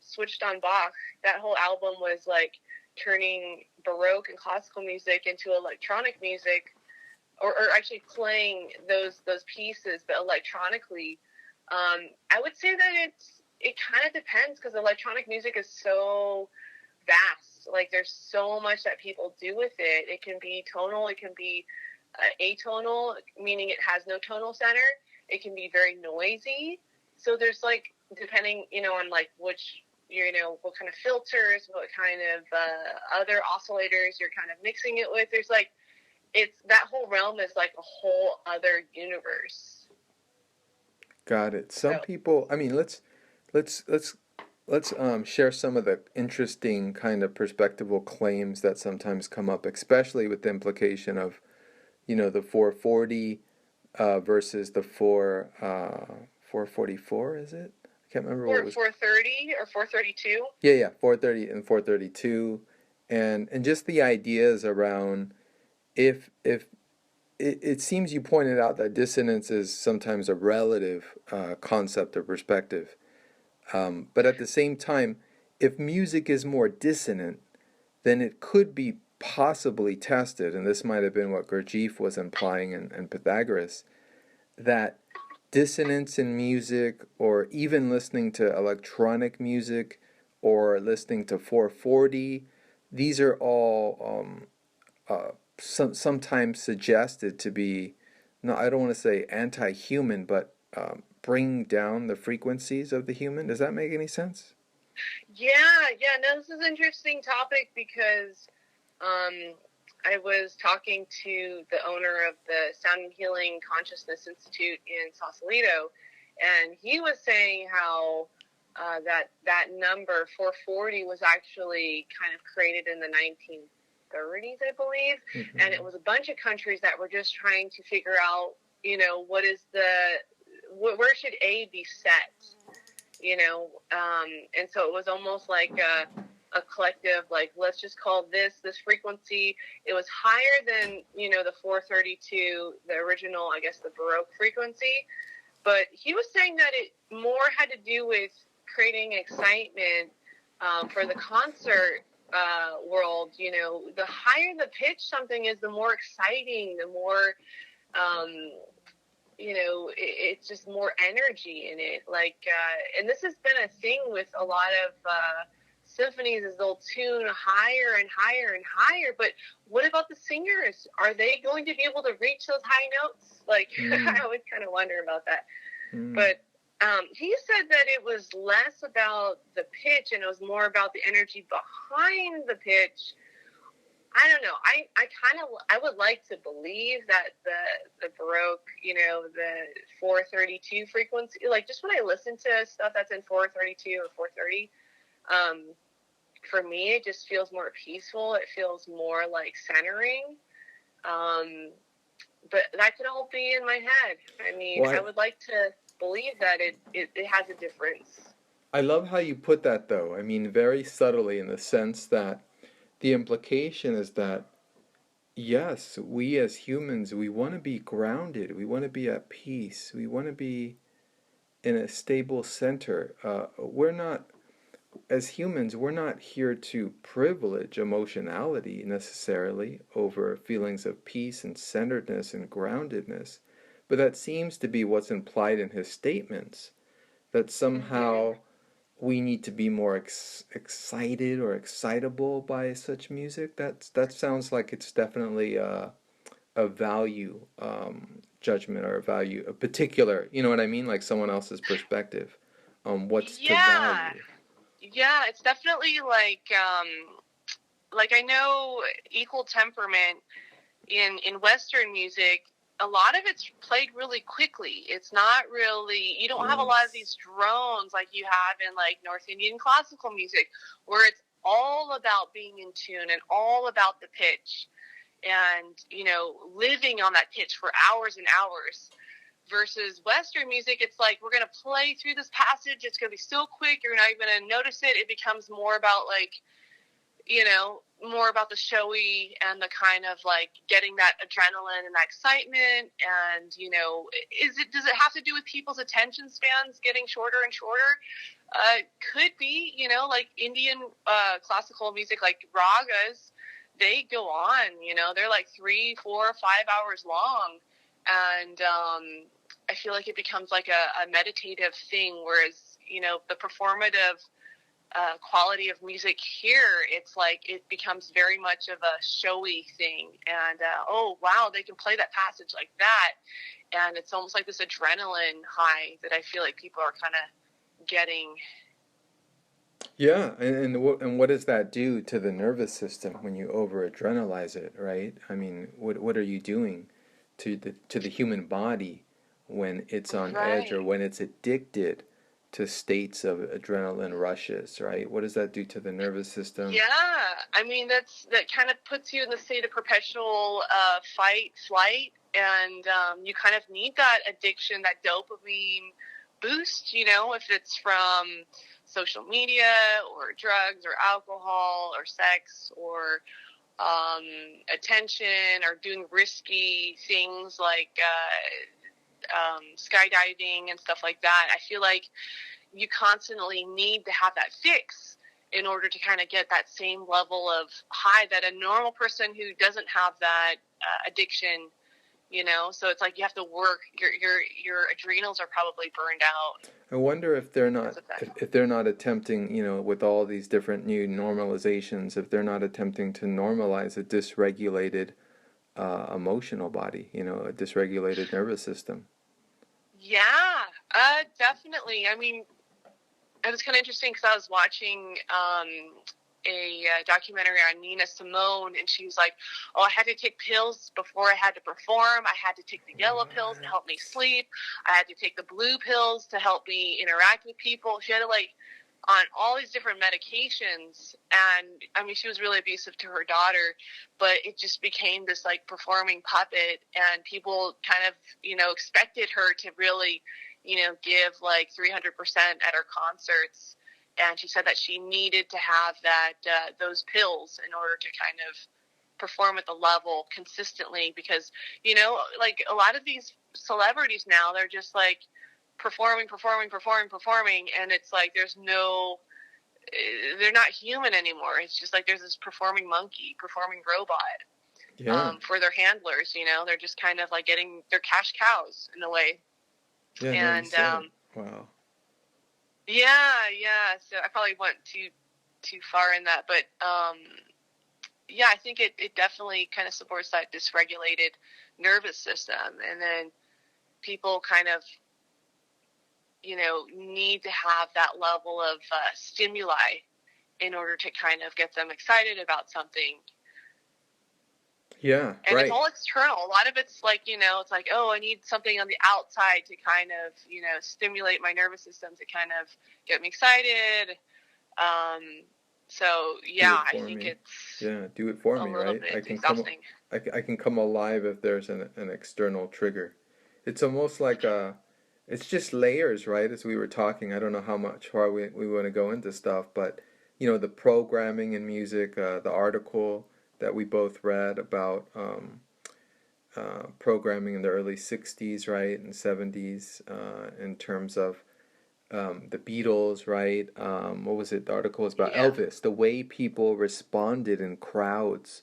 Switched on Bach. That whole album was like turning Baroque and classical music into electronic music, or actually playing those pieces, but electronically. I would say that it kind of depends, because electronic music is so vast. Like, there's so much that people do with it. It can be tonal, it can be atonal, meaning it has no tonal center. It can be very noisy. So there's, like, depending, on like which, what kind of filters, what kind of other oscillators you're kind of mixing it with. There's like, that whole realm is like a whole other universe. Got it. Some people, I mean, let's share some of the interesting kind of perspectival claims that sometimes come up, especially with the implication of, the 440 versus the 444, is it? I can't remember what it was. 430 or 432? Yeah, 430 and 432, and just the ideas around if it seems you pointed out that dissonance is sometimes a relative concept or perspective. But at the same time, if music is more dissonant, then it could be possibly tested, and this might have been what Gurdjieff was implying and Pythagoras, that dissonance in music, or even listening to electronic music, or listening to 440, these are all sometimes suggested to be, no, I don't want to say anti-human, but bring down the frequencies of the human. Does that make any sense? Yeah, no, this is an interesting topic, because I was talking to the owner of the Sound and Healing Consciousness Institute in Sausalito, and he was saying how that number 440 was actually kind of created in the 1930s, I believe, and it was a bunch of countries that were just trying to figure out, what is where should A be set, and so it was almost like a collective, like, let's just call this frequency. It was higher than, the 432, the original, I guess, the Baroque frequency, but he was saying that it more had to do with creating excitement for the concert world. The higher the pitch something is, the more exciting, the more it's just more energy in it. Like, and this has been a thing with a lot of symphonies, is they'll tune higher and higher and higher. But what about the singers? Are they going to be able to reach those high notes? Like, I always kind of wonder about that. But he said that it was less about the pitch, and it was more about the energy behind the pitch. I don't know. I would like to believe that the Baroque, the 432 frequency, like, just when I listen to stuff that's in 432 or 430, for me, it just feels more peaceful. It feels more like centering. But that could all be in my head. I mean, I would like to believe that it has a difference. I love how you put that, though. I mean, very subtly, in the sense that the implication is that, yes, we as humans, we want to be grounded. We want to be at peace. We want to be in a stable center. We're not, as humans, we're not here to privilege emotionality necessarily over feelings of peace and centeredness and groundedness. But that seems to be what's implied in his statements, that somehow we need to be more excited or excitable by such music. That sounds like it's definitely a value judgment, or a particular, you know what I mean, like someone else's perspective on what's to value. Yeah, it's definitely like I know equal temperament in Western music, a lot of it's played really quickly. It's not really, you don't have a lot of Yes. these drones like you have in like North Indian classical music, where it's all about being in tune and all about the pitch and, you know, living on that pitch for hours and hours. Versus Western music, it's like we're going to play through this passage. It's going to be so quick, you're not even going to notice it. It becomes more about like, you know, more about the showy and the kind of like getting that adrenaline and that excitement. And, you know, does it have to do with people's attention spans getting shorter and shorter? Could be, you know, like Indian classical music, like ragas, they go on, you know, they're like 3, 4, 5 hours long. And I feel like it becomes like a meditative thing, whereas, you know, the performative quality of music here, it's like it becomes very much of a showy thing. And oh wow, they can play that passage like that, and it's almost like this adrenaline high that I feel like people are kind of getting. Yeah, and what does that do to the nervous system when you over adrenalize it, right? I mean, what are you doing to the human body when it's on edge or Right. when it's addicted to states of adrenaline rushes, right? What does that do to the nervous system? Yeah, I mean that kind of puts you in the state of perpetual fight, flight, and you kind of need that addiction, that dopamine boost. You know, if it's from social media or drugs or alcohol or sex or um, attention or doing risky things like skydiving and stuff like that. I feel like you constantly need to have that fix in order to kind of get that same level of high that a normal person who doesn't have that addiction, you know. So it's like you have to work. Your adrenals are probably burned out I wonder if they're because not of that. if they're not attempting, you know, with all these different new normalizations, if they're not attempting to normalize a dysregulated emotional body, you know, a dysregulated nervous system. Yeah, definitely. I mean, it was kind of interesting because I was watching a documentary on Nina Simone, and she was like, "Oh, I had to take pills before I had to perform. I had to take the yellow pills to help me sleep. I had to take the blue pills to help me interact with people." She had to like on all these different medications, and I mean, she was really abusive to her daughter, but it just became this like performing puppet, and people kind of, you know, expected her to really, you know, give like 300% at her concerts. And she said that she needed to have that those pills in order to kind of perform at the level consistently, because, you know, like a lot of these celebrities now, they're just like performing, and it's like there's no, they're not human anymore. It's just like there's this performing monkey, performing robot Yeah, for their handlers. You know, they're just kind of like getting their cash cows in a way. yeah, no, you And said it. Wow. yeah. So I probably went too far in that, but yeah, I think it definitely kind of supports that dysregulated nervous system, and then people kind of, you know, need to have that level of stimuli in order to kind of get them excited about something. Yeah, And it's right. all external. A lot of it's like, you know, it's like, oh, I need something on the outside to kind of, you know, stimulate my nervous system to kind of get me excited. Um, so, Do yeah, it I for think me. it's Yeah, do it for a me, little right? bit exhausting. I can come alive if there's an external trigger. It's almost like it's just layers, right? As we were talking, I don't know how much far we want to go into stuff, but you know, the programming in music, the article that we both read about programming in the early 60s, right, and 70s, in terms of the Beatles, right? What was it? The article was about Yeah, Elvis, the way people responded in crowds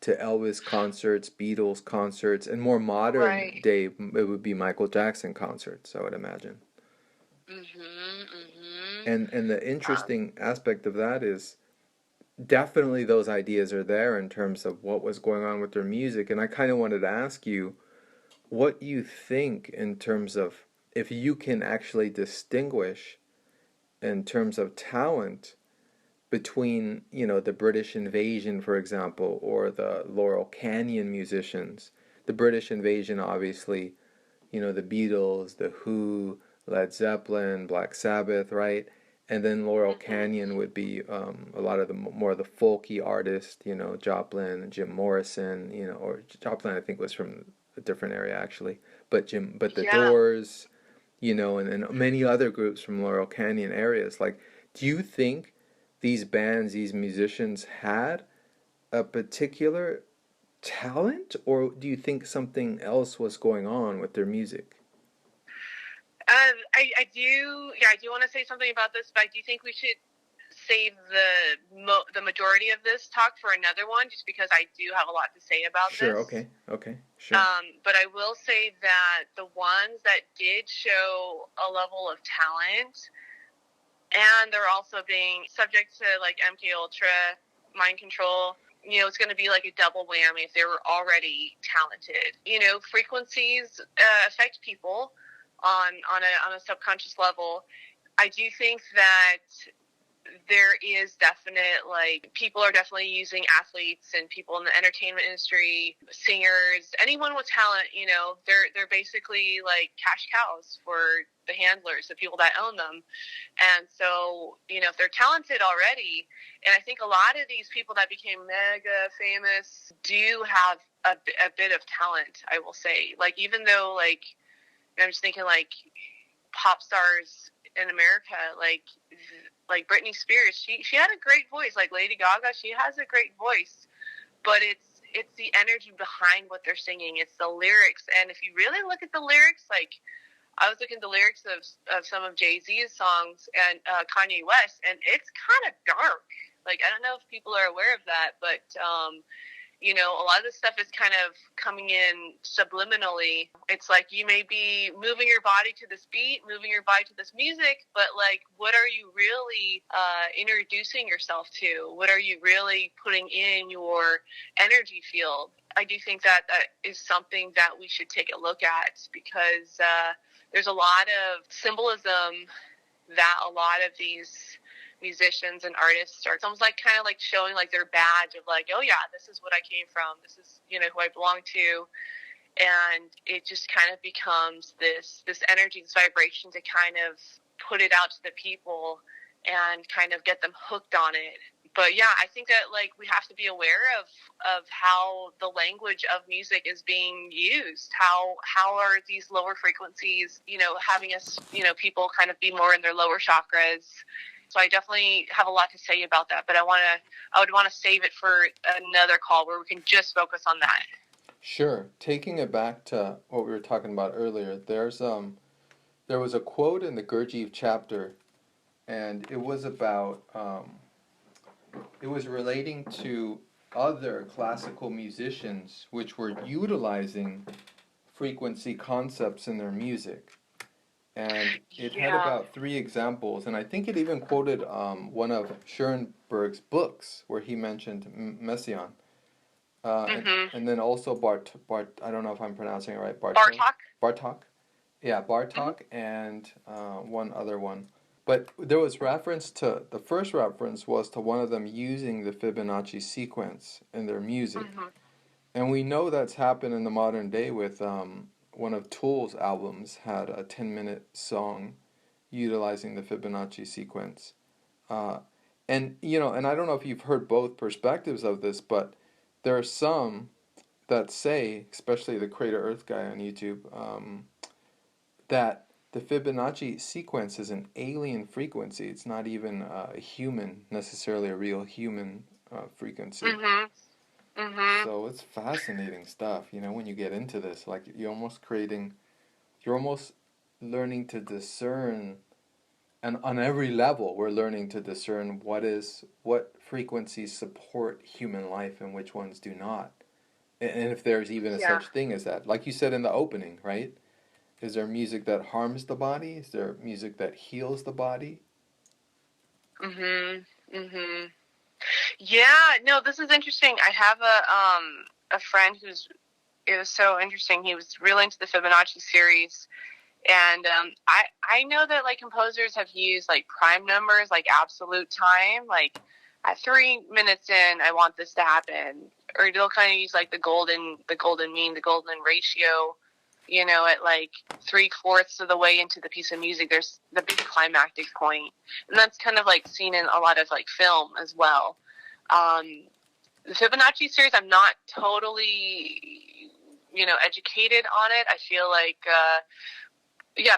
to Elvis concerts, Beatles concerts, and more modern right. day, it would be Michael Jackson concerts, I would imagine. Mm-hmm. And the Um, interesting aspect of that is definitely those ideas are there in terms of what was going on with their music. And I kind of wanted to ask you what you think in terms of if you can actually distinguish in terms of talent between, you know, the British invasion, for example, or the Laurel Canyon musicians. The British invasion, obviously, you know, the Beatles, the Who, Led Zeppelin, Black Sabbath, right? And then Laurel Canyon would be a lot of the more of the folky artists, you know, Joplin, Jim Morrison, you know, or Joplin I think was from a different area actually, but the Yeah. Doors, you know, and many other groups from Laurel Canyon areas. Like, do you think these bands, these musicians had a particular talent, or do you think something else was going on with their music? I do. Yeah, I do want to say something about this, but I do think we should save the majority of this talk for another one, just because I do have a lot to say about Sure, this. okay, sure. But I will say that the ones that did show a level of talent, and they're also being subject to like MK Ultra, mind control, you know, it's going to be like a double whammy if they were already talented. You know, frequencies affect people on a subconscious level. I do think that there is definite, like, people are definitely using athletes and people in the entertainment industry, singers, anyone with talent, you know, they're basically like cash cows for the handlers, the people that own them. And so, you know, if they're talented already, and I think a lot of these people that became mega famous do have a bit of talent, I will say. Like, even though, like, I'm just thinking, like, pop stars in America, like Britney Spears, she had a great voice. Like Lady Gaga, she has a great voice, but it's the energy behind what they're singing. It's the lyrics, and if you really look at the lyrics, like, I was looking at the lyrics of some of Jay-Z's songs and Kanye West, and it's kind of dark. Like, I don't know if people are aware of that, but you know, a lot of this stuff is kind of coming in subliminally. It's like you may be moving your body to this beat, moving your body to this music, but, like, what are you really introducing yourself to? What are you really putting in your energy field? I do think that is something that we should take a look at, because there's a lot of symbolism that a lot of these musicians and artists are, it's almost like kind of like showing like their badge of like, oh yeah, this is what I came from, this is, you know, who I belong to. And it just kind of becomes this energy, this vibration to kind of put it out to the people and kind of get them hooked on it. But yeah, I think that, like, we have to be aware of how the language of music is being used. How are these lower frequencies, you know, having us, you know, people kind of be more in their lower chakras. So I definitely have a lot to say about that, but I would want to save it for another call where we can just focus on that. Sure. Taking it back to what we were talking about earlier, there was a quote in the Gurdjieff chapter, and it was about it was relating to other classical musicians which were utilizing frequency concepts in their music. And it had about 3 examples, and I think it even quoted one of Schoenberg's books where he mentioned Messiaen. And then also Bart, I don't know if I'm pronouncing it right. Bartok. Yeah, Bartok, and one other one. But there was reference to, the first reference was to one of them using the Fibonacci sequence in their music. And we know that's happened in the modern day with one of Tool's albums had a 10-minute song utilizing the Fibonacci sequence. And, you know, and I don't know if you've heard both perspectives of this, but there are some that say, especially the Crater Earth guy on YouTube, that the Fibonacci sequence is an alien frequency. It's not even a human, necessarily a real human frequency. So it's fascinating stuff, you know, when you get into this. Like, you're almost learning to discern, and on every level we're learning to discern what frequencies support human life and which ones do not. And if there's even a such thing as that. Like you said in the opening, right? Is there music that harms the body? Is there music that heals the body? Yeah, no, this is interesting. I have a friend it was so interesting. He was really into the Fibonacci series, And I know that like composers have used like prime numbers, like absolute time, like at 3 minutes in, I want this to happen, or they'll kind of use like the golden mean, the golden ratio. You know, at like 3/4 of the way into the piece of music, there's the big climactic point, and that's kind of like seen in a lot of like film as well. The Fibonacci series, I'm not totally, educated on it. I feel like,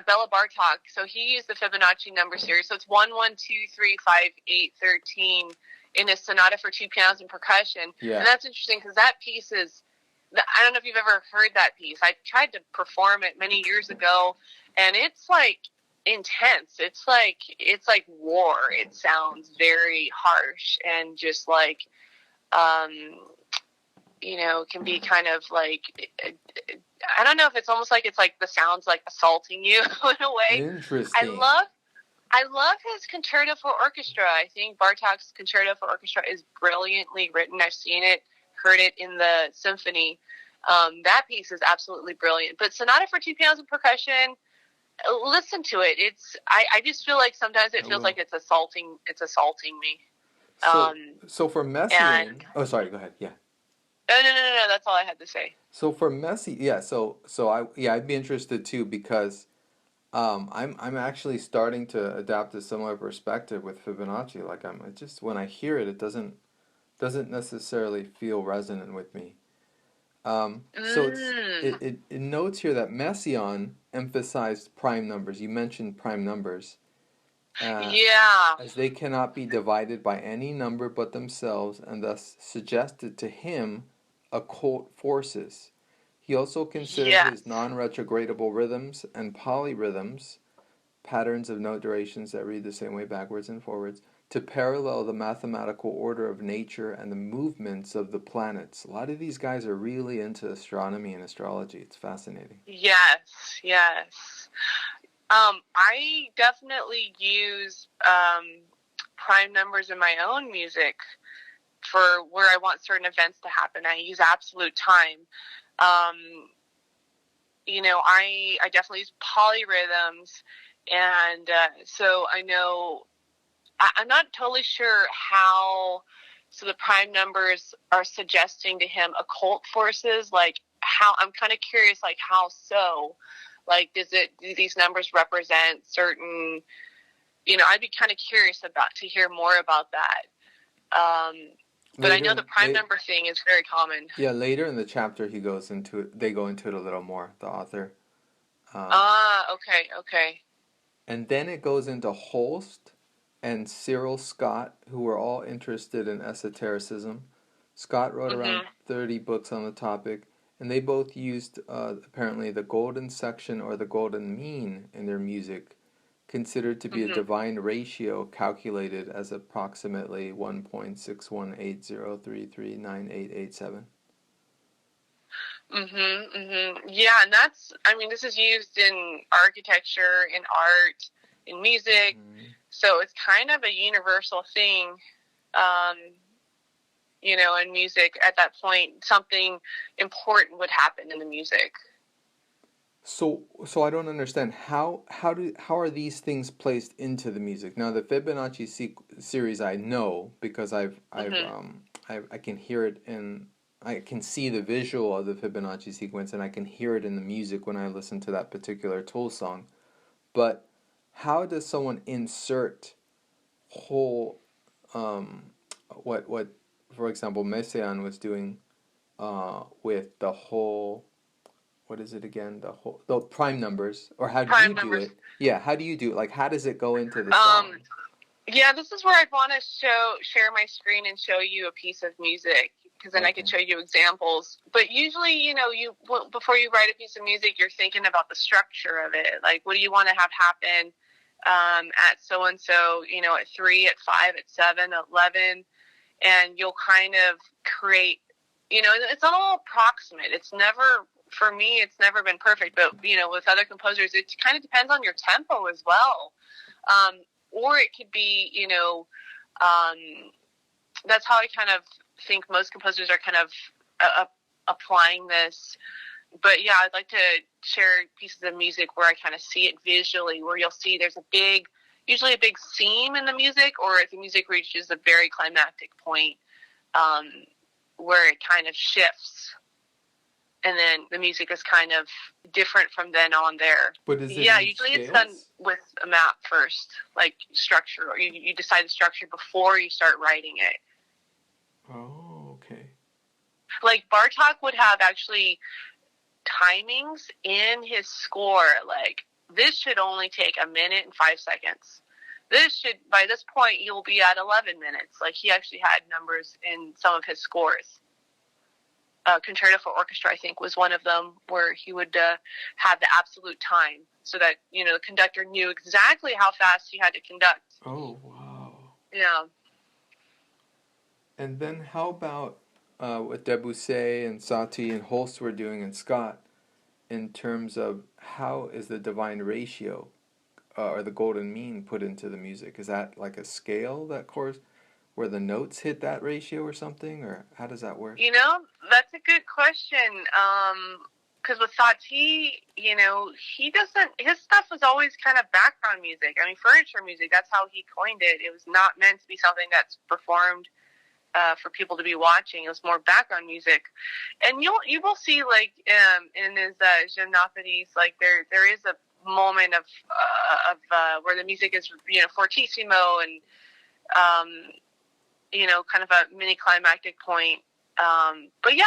Bela Bartok. So he used the Fibonacci number series. So it's 1, 1, 2, 3, 5, 8, 13 in his sonata for two pianos and percussion. Yeah. And that's interesting because that piece is, I don't know if you've ever heard that piece. I tried to perform it many years ago, and it's like intense. It's like war. It sounds very harsh and just like, can be kind of like, I don't know if it's almost like it's like the sounds like assaulting you in a way. Interesting. I love his concerto for orchestra. I think Bartok's concerto for orchestra is brilliantly written. I've seen it, heard it in the symphony. That piece is absolutely brilliant. But sonata for two pianos and percussion, listen to it. I just feel like sometimes it feels like it's assaulting me. So for Messiaen, sorry, go ahead. Yeah. No. That's all I had to say. So for I'd be interested too, because I'm actually starting to adapt a similar perspective with Fibonacci. Like when I hear it, it doesn't necessarily feel resonant with me. So it notes here that Messiaen emphasized prime numbers. You mentioned prime numbers. As they cannot be divided by any number but themselves, and thus suggested to him occult forces. He also considered his non-retrogradable rhythms and polyrhythms, patterns of note durations that read the same way backwards and forwards, to parallel the mathematical order of nature and the movements of the planets. A lot of these guys are really into astronomy and astrology. It's fascinating. Yes. I definitely use prime numbers in my own music for where I want certain events to happen. I use absolute time. I definitely use polyrhythms, and so I know. I'm not totally sure how. So the prime numbers are suggesting to him occult forces. Like how? I'm kind of curious. Like how so? Like do these numbers represent certain? I'd be kind of curious to hear more about that. But I know the prime number thing is very common. Yeah, later in the chapter he goes into it. They go into it a little more. The author. Okay. And then it goes into Holst and Cyril Scott, who were all interested in esotericism. Scott wrote around 30 books on the topic, and they both used apparently the golden section or the golden mean in their music, considered to be a divine ratio calculated as approximately 1.6180339887. Yeah, and this is used in architecture, in art, in music, so it's kind of a universal thing, in music. At that point, something important would happen in the music. So I don't understand how are these things placed into the music? Now the Fibonacci series I know because I can hear it I can see the visual of the Fibonacci sequence, and I can hear it in the music when I listen to that particular Tool song. But how does someone insert whole what for example Messiaen was doing with the whole, what is it again? The prime numbers, or how do you do it? Yeah, how do you do it? Like, how does it go into the song? Yeah, this is where I'd want to share my screen and show you a piece of music, because then I could show you examples. But usually, before you write a piece of music, you're thinking about the structure of it. Like, what do you want to have happen at so-and-so, at 3, at 5, at 7, at 11, and you'll kind of create, it's all approximate. It's never, for me, it's never been perfect, but, with other composers, it kind of depends on your tempo as well. Or it could be, that's how I kind of think most composers are kind of applying this But yeah, I'd like to share pieces of music where I kind of see it visually, where you'll see there's usually a big theme in the music, or if the music reaches a very climactic point, where it kind of shifts. And then the music is kind of different from then on there. But is it usually scales? It's done with a map first, like structure, or you decide the structure before you start writing it. Oh, okay. Like Bartok would have actually timings in his score, like this should only take 1 minute and 5 seconds. By this point, you'll be at 11 minutes. Like he actually had numbers in some of his scores. Concerto for Orchestra, I think, was one of them, where he would have the absolute time so that, the conductor knew exactly how fast he had to conduct. Oh, wow. Yeah. And then how about what Debussy and Satie and Holst were doing, and Scott, in terms of how is the divine ratio or the golden mean put into the music? Is that like a scale that where the notes hit that ratio or something, or how does that work? That's a good question. Because with Satie, his stuff was always kind of background music. I mean, furniture music, that's how he coined it. It was not meant to be something that's performed for people to be watching. It was more background music. And you will see, like, in his Gymnopédies, like, there is a moment of where the music is, fortissimo and, kind of a mini climactic point. But yeah,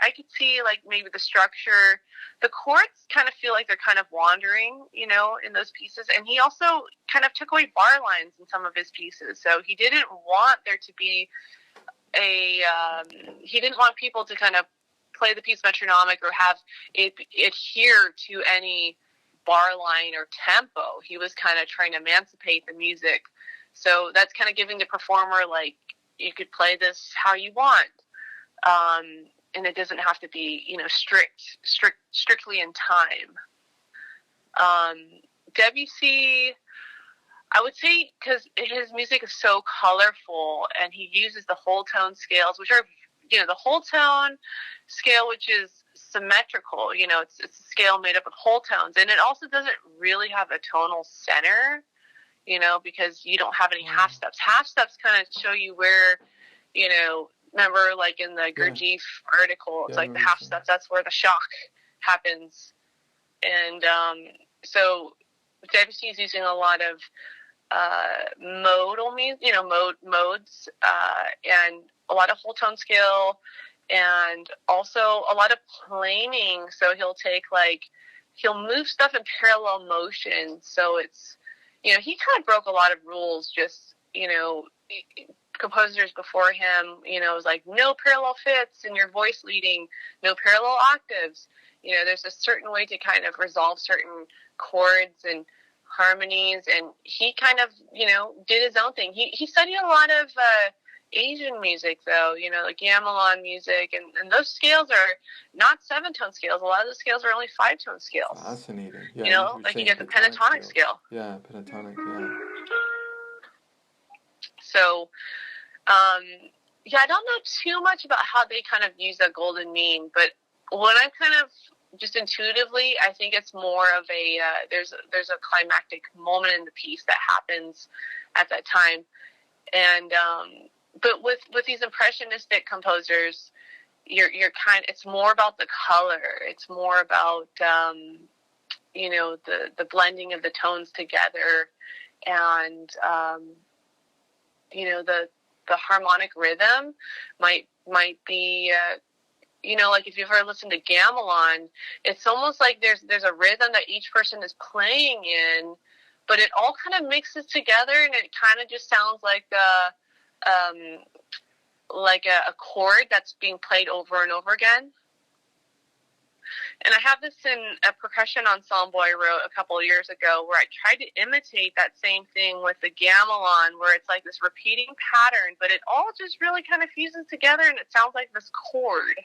I could see, like, maybe the structure, the chords kind of feel like they're kind of wandering, in those pieces. And he also kind of took away bar lines in some of his pieces. So he didn't want there to be he didn't want people to kind of play the piece metronomic or have it adhere to any bar line or tempo. He was kind of trying to emancipate the music. So that's kind of giving the performer, like, you could play this how you want. And it doesn't have to be, strictly in time. Debussy, I would say, because his music is so colorful, and he uses the whole tone scales, which are, the whole tone scale, which is symmetrical. It's a scale made up of whole tones, and it also doesn't really have a tonal center, because you don't have any half steps. Half steps kind of show you where, remember, like in the Gurdjieff article, it's like the half steps, that's where the shock happens. And so Debussy is using a lot of modal music, modes, and a lot of whole tone scale, and also a lot of planing. So he'll move stuff in parallel motion. So it's, he kind of broke a lot of rules, just, composers before him, it was like no parallel fifths in your voice leading, no parallel octaves. There's a certain way to kind of resolve certain chords and harmonies, and he kind of, did his own thing. He studied a lot of Asian music, though, like gamelan music, and those scales are not 7-tone scales. A lot of the scales are only 5-tone scales. Fascinating. Yeah, like you get the pentatonic scale. Yeah, pentatonic, yeah. So, I don't know too much about how they kind of use the golden mean, but when I'm kind of just intuitively, I think it's more of a there's a climactic moment in the piece that happens at that time, and but with these impressionistic composers, it's more about the color. It's more about the blending of the tones together, and the harmonic rhythm might be. Like if you've ever listened to gamelan, it's almost like there's a rhythm that each person is playing in, but it all kind of mixes together, and it kind of just sounds like a chord that's being played over and over again. And I have this in a percussion ensemble I wrote a couple of years ago, where I tried to imitate that same thing with the gamelan, where it's like this repeating pattern, but it all just really kind of fuses together, and it sounds like this chord.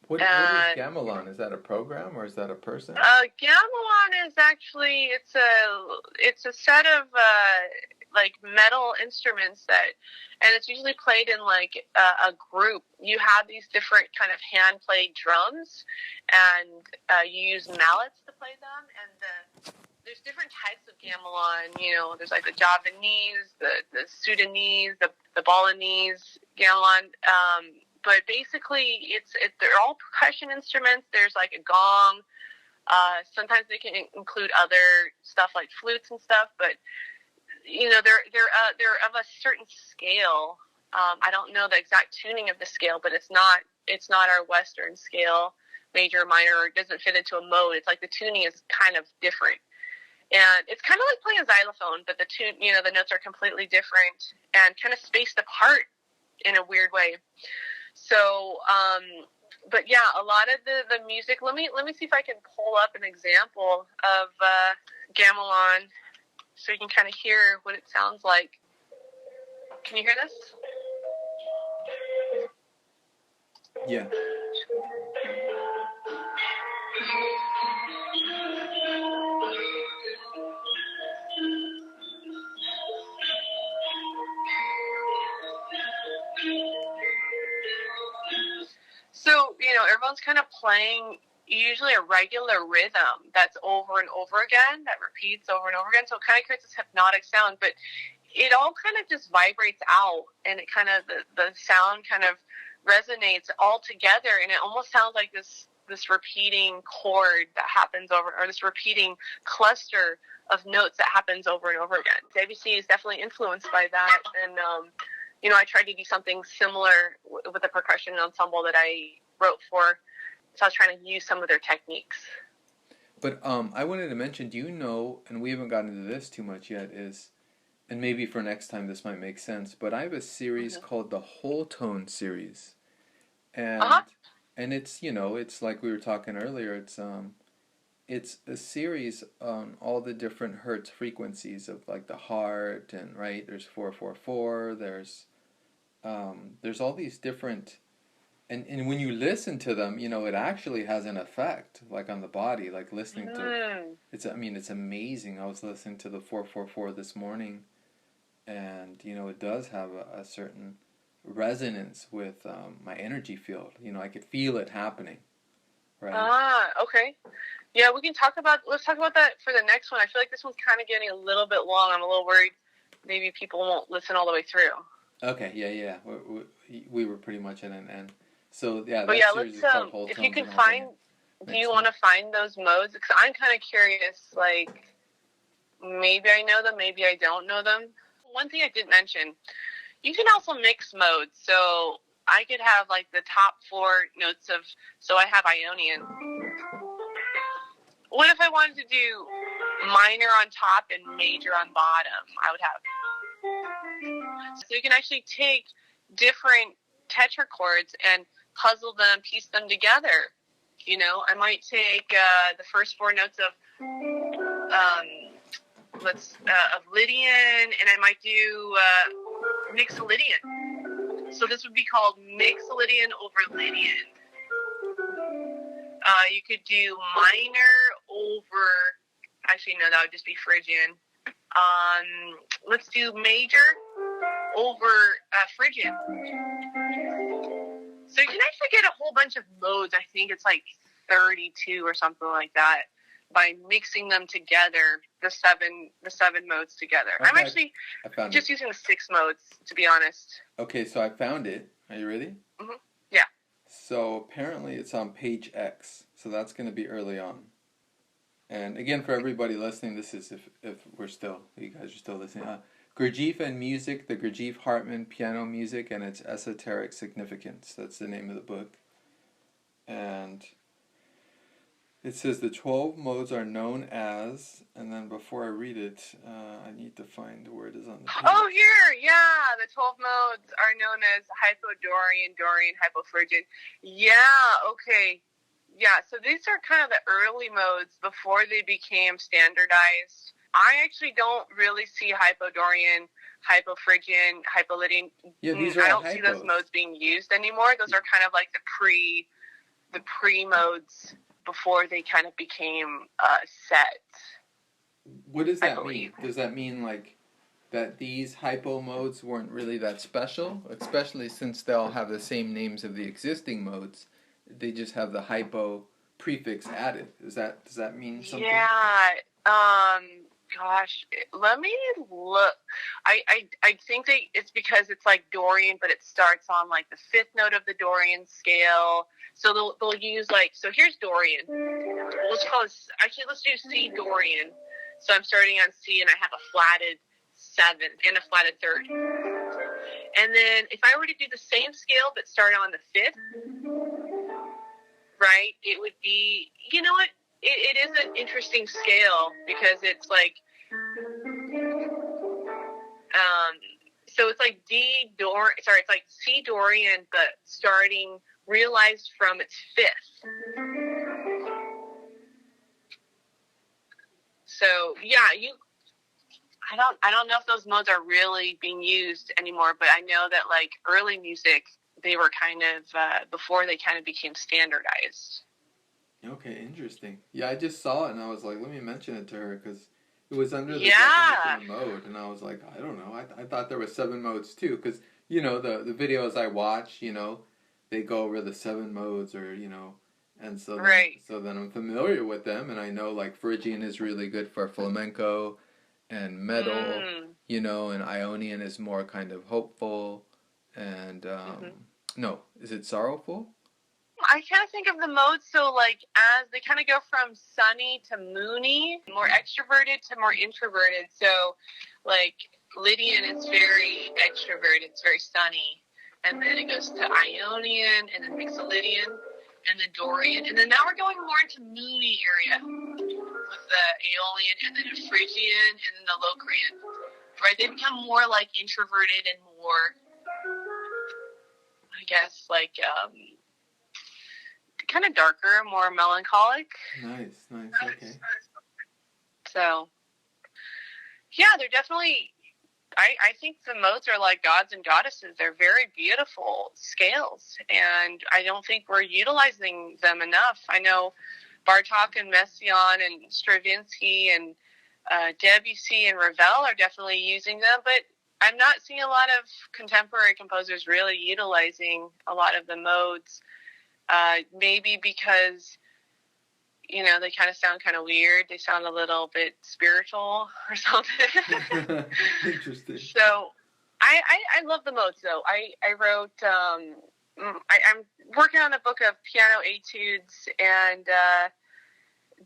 What is gamelan? Is that a program, or is that a person? Gamelan is actually it's a set of like metal instruments and it's usually played in like a group. You have these different kind of hand played drums, and you use mallets to play them, and there's different types of gamelan. You know, there's like the Javanese, the Sudanese, the Balinese gamelan. But basically, they're all percussion instruments. There's like a gong. Sometimes they can include other stuff like flutes and stuff, but you know, they're of a certain scale. I don't know the exact tuning of the scale, but it's not our Western scale, major, minor, or it doesn't fit into a mode. It's like the tuning is kind of different. And it's kind of like playing a xylophone, but the notes are completely different and kind of spaced apart in a weird way. So, but yeah, a lot of the music, let me see if I can pull up an example of gamelan so you can kind of hear what it sounds like. Can you hear this? Yeah. So, you know, everyone's kind of playing usually a regular rhythm that's over and over again, that repeats over and over again. So it kind of creates this hypnotic sound, but it all kind of just vibrates out, and it kind of, the sound kind of resonates all together, and it almost sounds like this repeating chord that happens over, or this repeating cluster of notes that happens over and over again. ABC is definitely influenced by that, and you know, I tried to do something similar with the percussion ensemble that I wrote for, so I was trying to use some of their techniques. But I wanted to mention, do you know, and we haven't gotten into this too much yet, and maybe for next time this might make sense, but I have a series called the Whole Tone series. And and it's, you know, it's like we were talking earlier, it's a series on all the different hertz frequencies of like the heart, and right, there's 444, there's all these different, and when you listen to them, you know, it actually has an effect, like on the body, like listening to, it's amazing. I was listening to the 444 this morning, and, you know, it does have a certain resonance with my energy field. You know, I could feel it happening, right? Okay. Yeah, let's talk about that for the next one. I feel like this one's kind of getting a little bit long. I'm a little worried maybe people won't listen all the way through. Okay, yeah. We were pretty much at an end. So, yeah, but that yeah, series is called Whole if Tones. you can find, do you want to find those modes? Because I'm kind of curious, like, maybe I know them, maybe I don't know them. One thing I didn't mention, you can also mix modes. So I could have, like, the top 4 notes of, so I have Ionian. What if I wanted to do minor on top and major on bottom? I would have. So you can actually take different tetrachords and puzzle them, piece them together. You know, I might take the first 4 notes of Lydian, and I might do Mixolydian. So this would be called Mixolydian over Lydian. You could do minor over, actually no, that would just be Phrygian. Let's do major over Phrygian. So you can actually get a whole bunch of modes. I think it's like 32 or something like that, by mixing them together, the seven modes together. Okay. I'm actually just using the 6 modes, to be honest. Okay, so I found it. Are you ready? Mm-hmm. Yeah. So apparently it's on page X, so that's going to be early on. And again, for everybody listening, this is if you guys are still listening. Gurdjieff and Music, the Gurdjieff Hartman Piano Music and Its Esoteric Significance. That's the name of the book. And it says the 12 modes are known as, and then before I read it, I need to find where it is on the page. Oh, here, yeah, the 12 modes are known as Hypodorian, Dorian, Hypophrygian. Yeah, okay. Yeah, so these are kind of the early modes before they became standardized. I actually don't really see Hypodorian, Hypophrygian, Hypolydian. Yeah, these are I don't see those modes being used anymore. Those are kind of like the pre modes before they kind of became set. What does that mean? Does that mean like that these hypo modes weren't really that special, especially since they all have the same names of the existing modes. They just have the hypo prefix added. Does that mean something? Yeah. Gosh, let me look. I think it's because it's like Dorian, but it starts on like the fifth note of the Dorian scale. So they'll use like, so here's Dorian. Let's call this, actually let's do C Dorian. So I'm starting on C and I have a flatted seventh and a flatted third. And then if I were to do the same scale but start on the fifth, right, it would be, you know what? It is an interesting scale because it's like, so it's like it's like C Dorian, but starting realized from its fifth. So yeah, I don't know if those modes are really being used anymore, but I know that like early music, they were kind of before they kind of became standardized. Okay, interesting. Yeah, I just saw it and I was like, let me mention it to her because it was under the Yeah. definition of mode, and I was like, I don't know. I thought there were 7 modes too, because you know the videos I watch, you know, they go over the 7 modes, or you know, and so then, Right. so then I'm familiar with them, and I know like Phrygian is really good for flamenco and metal, you know, and Ionian is more kind of hopeful, and no, is it sorrowful? I kind of think of the modes so like as they kind of go from sunny to moony, more extroverted to more introverted. So like Lydian is very extroverted, it's very sunny. And then it goes to Ionian and then Mixolydian and then Dorian. And then now we're going more into moony area with the Aeolian and then a Phrygian and then the Locrian. Right? They become more like introverted and more, I guess, like kind of darker, more melancholic. Nice, okay. So, yeah, they're definitely, I think the modes are like gods and goddesses. They're very beautiful scales, and I don't think we're utilizing them enough. I know Bartók and Messiaen and Stravinsky and Debussy and Ravel are definitely using them, but I'm not seeing a lot of contemporary composers really utilizing a lot of the modes. Maybe because, you know, they kind of sound kind of weird. They sound a little bit spiritual or something. Interesting. So I love the modes, though. I wrote, I'm working on a book of piano etudes and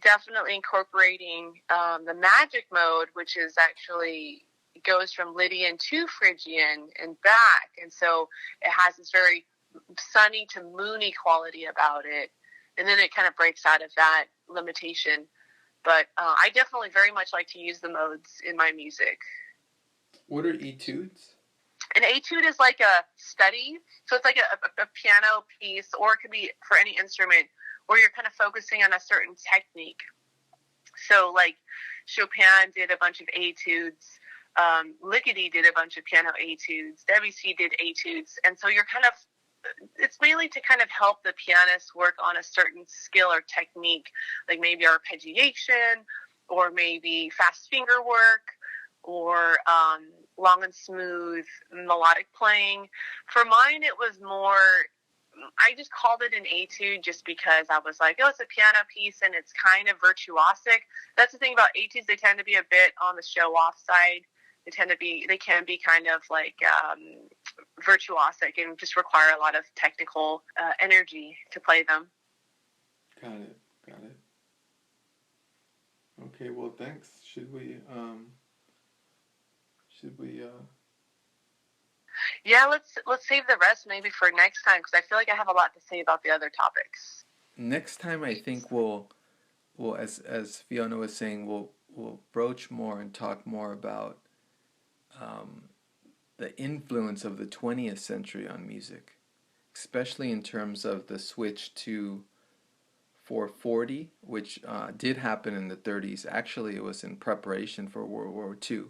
definitely incorporating the magic mode, which is actually goes from Lydian to Phrygian and back. And so it has this very sunny to moony quality about it, and then it kind of breaks out of that limitation. But I definitely very much like to use the modes in my music. What are etudes? An etude is like a study, so it's like a piano piece, or it could be for any instrument where you're kind of focusing on a certain technique. So like Chopin did a bunch of etudes, Ligeti did a bunch of piano etudes, Debussy did etudes, and so you're kind of, it's mainly to kind of help the pianist work on a certain skill or technique, like maybe arpeggiation, or maybe fast finger work, or long and smooth melodic playing. For mine, it was more, I just called it an etude just because I was like, oh, it's a piano piece and it's kind of virtuosic. That's the thing about etudes, they tend to be a bit on the show-off side. They can be kind of like virtuosic and just require a lot of technical energy to play them. Got it. Okay, well, thanks. Should we Yeah, let's save the rest maybe for next time, because I feel like I have a lot to say about the other topics. Next time I think we'll as Fiona was saying, we'll broach more and talk more about the influence of the 20th century on music, especially in terms of the switch to 440, which did happen in the 30s. Actually, it was in preparation for World War II.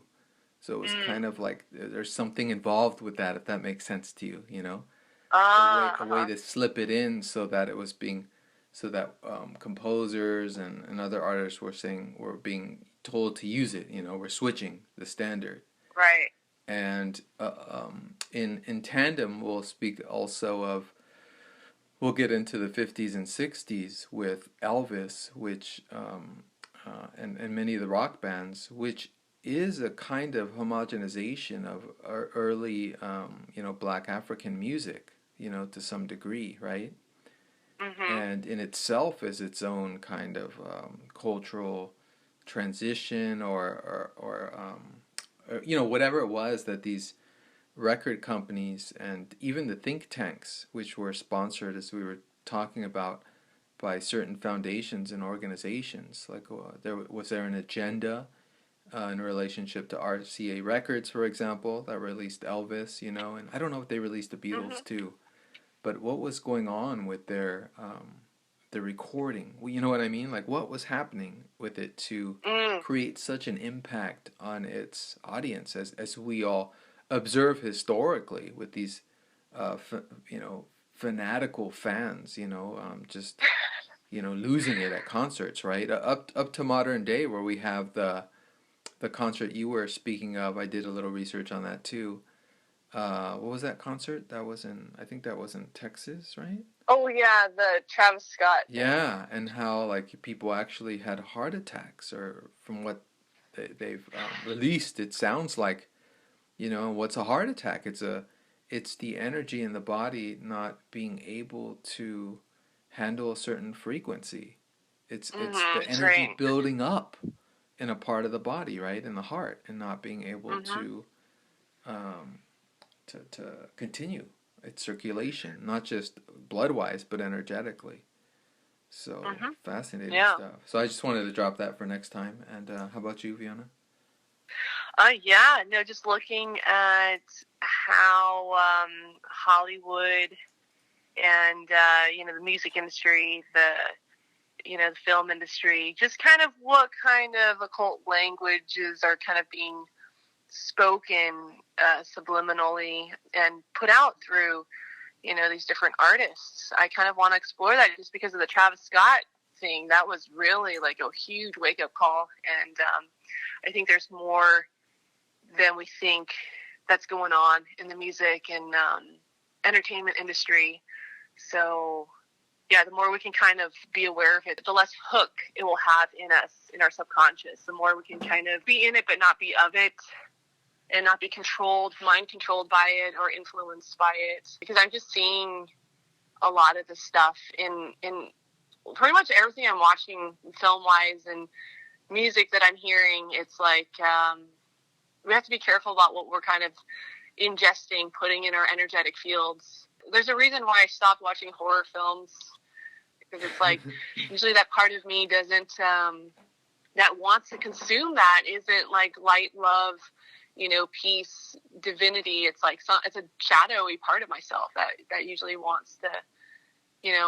So it was kind of like there's something involved with that, if that makes sense to you, you know? A way to slip it in so that it was being, so that composers and other artists were being told to use it, you know, we're switching the standard. Right. And in tandem, we'll speak also of, we'll get into the 50s and 60s with Elvis, which and many of the rock bands, which is a kind of homogenization of early Black African music, to some degree, right? And in itself is its own kind of cultural transition, or whatever it was that these record companies and even the think tanks, which were sponsored, as we were talking about, by certain foundations and organizations. Like, was there an agenda in relationship to RCA Records, for example, that released Elvis, and I don't know if they released the Beatles too, but what was going on with their recording? You know what I mean? Like, what was happening with it to create such an impact on its audience, as we all observe historically with these, fanatical fans, just, losing it at concerts, right? Up to modern day, where we have the concert you were speaking of. I did a little research on that too. What was that concert? I think that was in Texas, right? Oh yeah, the Travis Scott thing. Yeah, and how like people actually had heart attacks, or from what they've released, it sounds like, what's a heart attack? It's the energy in the body not being able to handle a certain frequency. It's the energy building up in a part of the body, right, in the heart, and not being able to continue its circulation, not just blood-wise, but energetically. So fascinating stuff. So I just wanted to drop that for next time. And how about you, Fiona? Just looking at how Hollywood and the music industry, the film industry, just kind of what kind of occult languages are kind of being spoken subliminally and put out through these different artists. I kind of want to explore that, just because of the Travis Scott thing. That was really like a huge wake-up call, and I think there's more than we think that's going on in the music and entertainment industry. So the more we can kind of be aware of it, the less hook it will have in us, in our subconscious. The more we can kind of be in it but not be of it, and not be mind controlled by it or influenced by it. Because I'm just seeing a lot of this stuff in pretty much everything I'm watching film-wise and music that I'm hearing. It's like we have to be careful about what we're kind of ingesting, putting in our energetic fields. There's a reason why I stopped watching horror films, because it's like usually that part of me doesn't, that wants to consume that, isn't like light, love, peace, divinity. It's like it's a shadowy part of myself that usually wants to,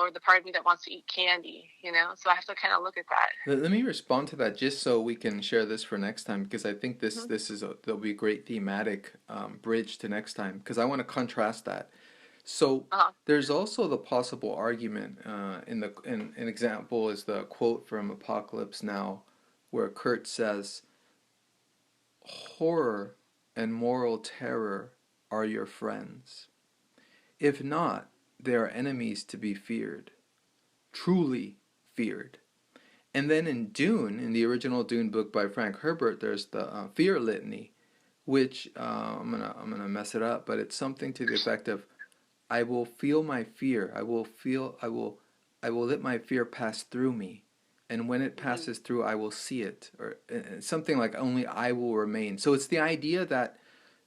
or the part of me that wants to eat candy, so I have to kind of look at that. Let me respond to that, just so we can share this for next time, because I think there'll be a great thematic bridge to next time, because I want to contrast that. So there's also the possible argument, an example is the quote from Apocalypse Now, where Kurt says, "Horror and moral terror are your friends. If not, they are enemies to be feared, truly feared." And then in Dune, in the original Dune book by Frank Herbert, there's the fear litany, which I'm gonna mess it up, but it's something to the effect of, "I will feel my fear. I will let my fear pass through me. And when it passes through, I will see it," or something like, "Only I will remain." So it's the idea that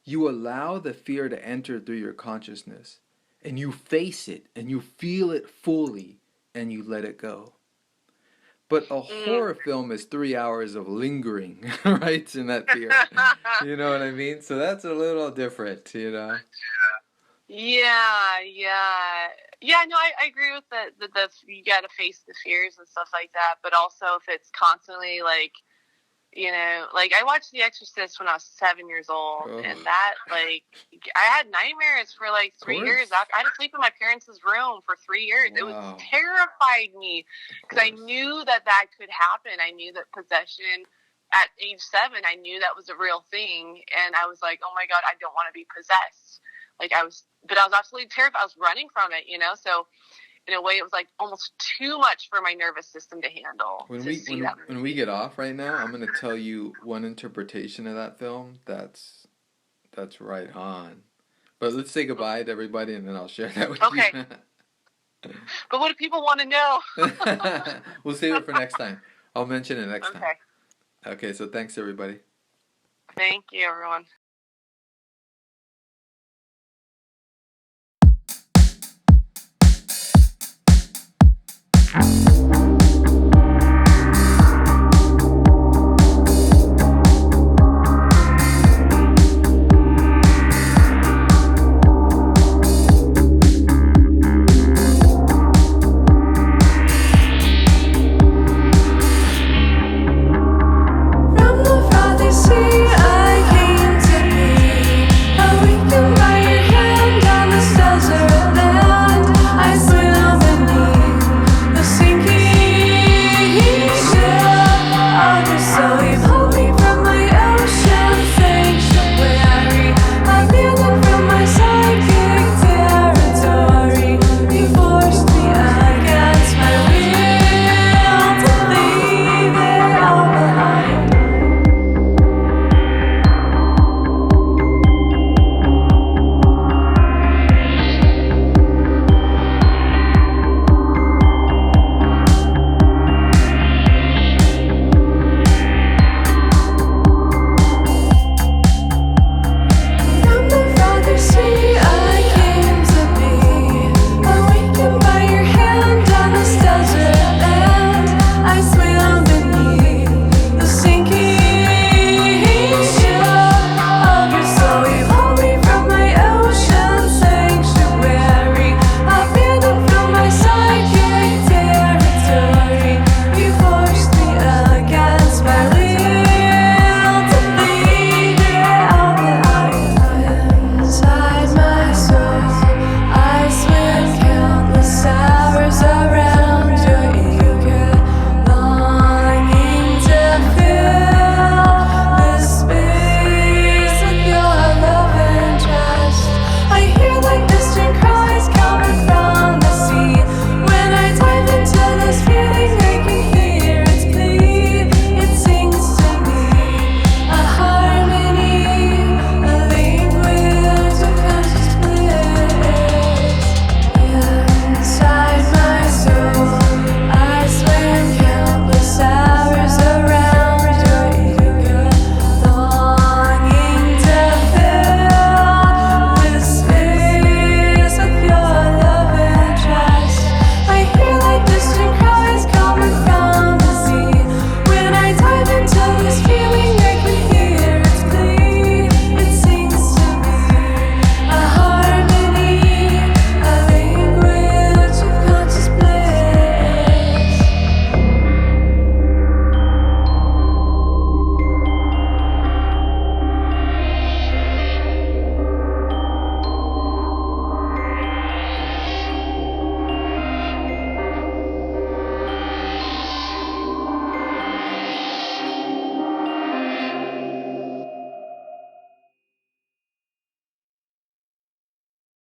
you allow the fear to enter through your consciousness, and you face it, and you feel it fully, and you let it go. But a horror film is 3 hours of lingering, right, in that fear. You know what I mean? So that's a little different, Yeah, no, I agree with the you got to face the fears and stuff like that, but also if it's constantly like, like I watched The Exorcist when I was 7 years old, and that, like, I had nightmares for like 3 years. I had to sleep in my parents' room for 3 years. Wow. It was terrified me, because I knew that could happen. I knew that possession at age 7, I knew that was a real thing, and I was like, oh my God, I don't want to be possessed. Like I was absolutely terrified. I was running from it, so in a way it was like almost too much for my nervous system to handle. When we get off right now, I'm gonna tell you one interpretation of that film that's right on. But let's say goodbye to everybody, and then I'll share that with you. Okay. But what do people want to know? We'll save it for next time. I'll mention it next time. Okay. Okay, so thanks everybody. Thank you, everyone.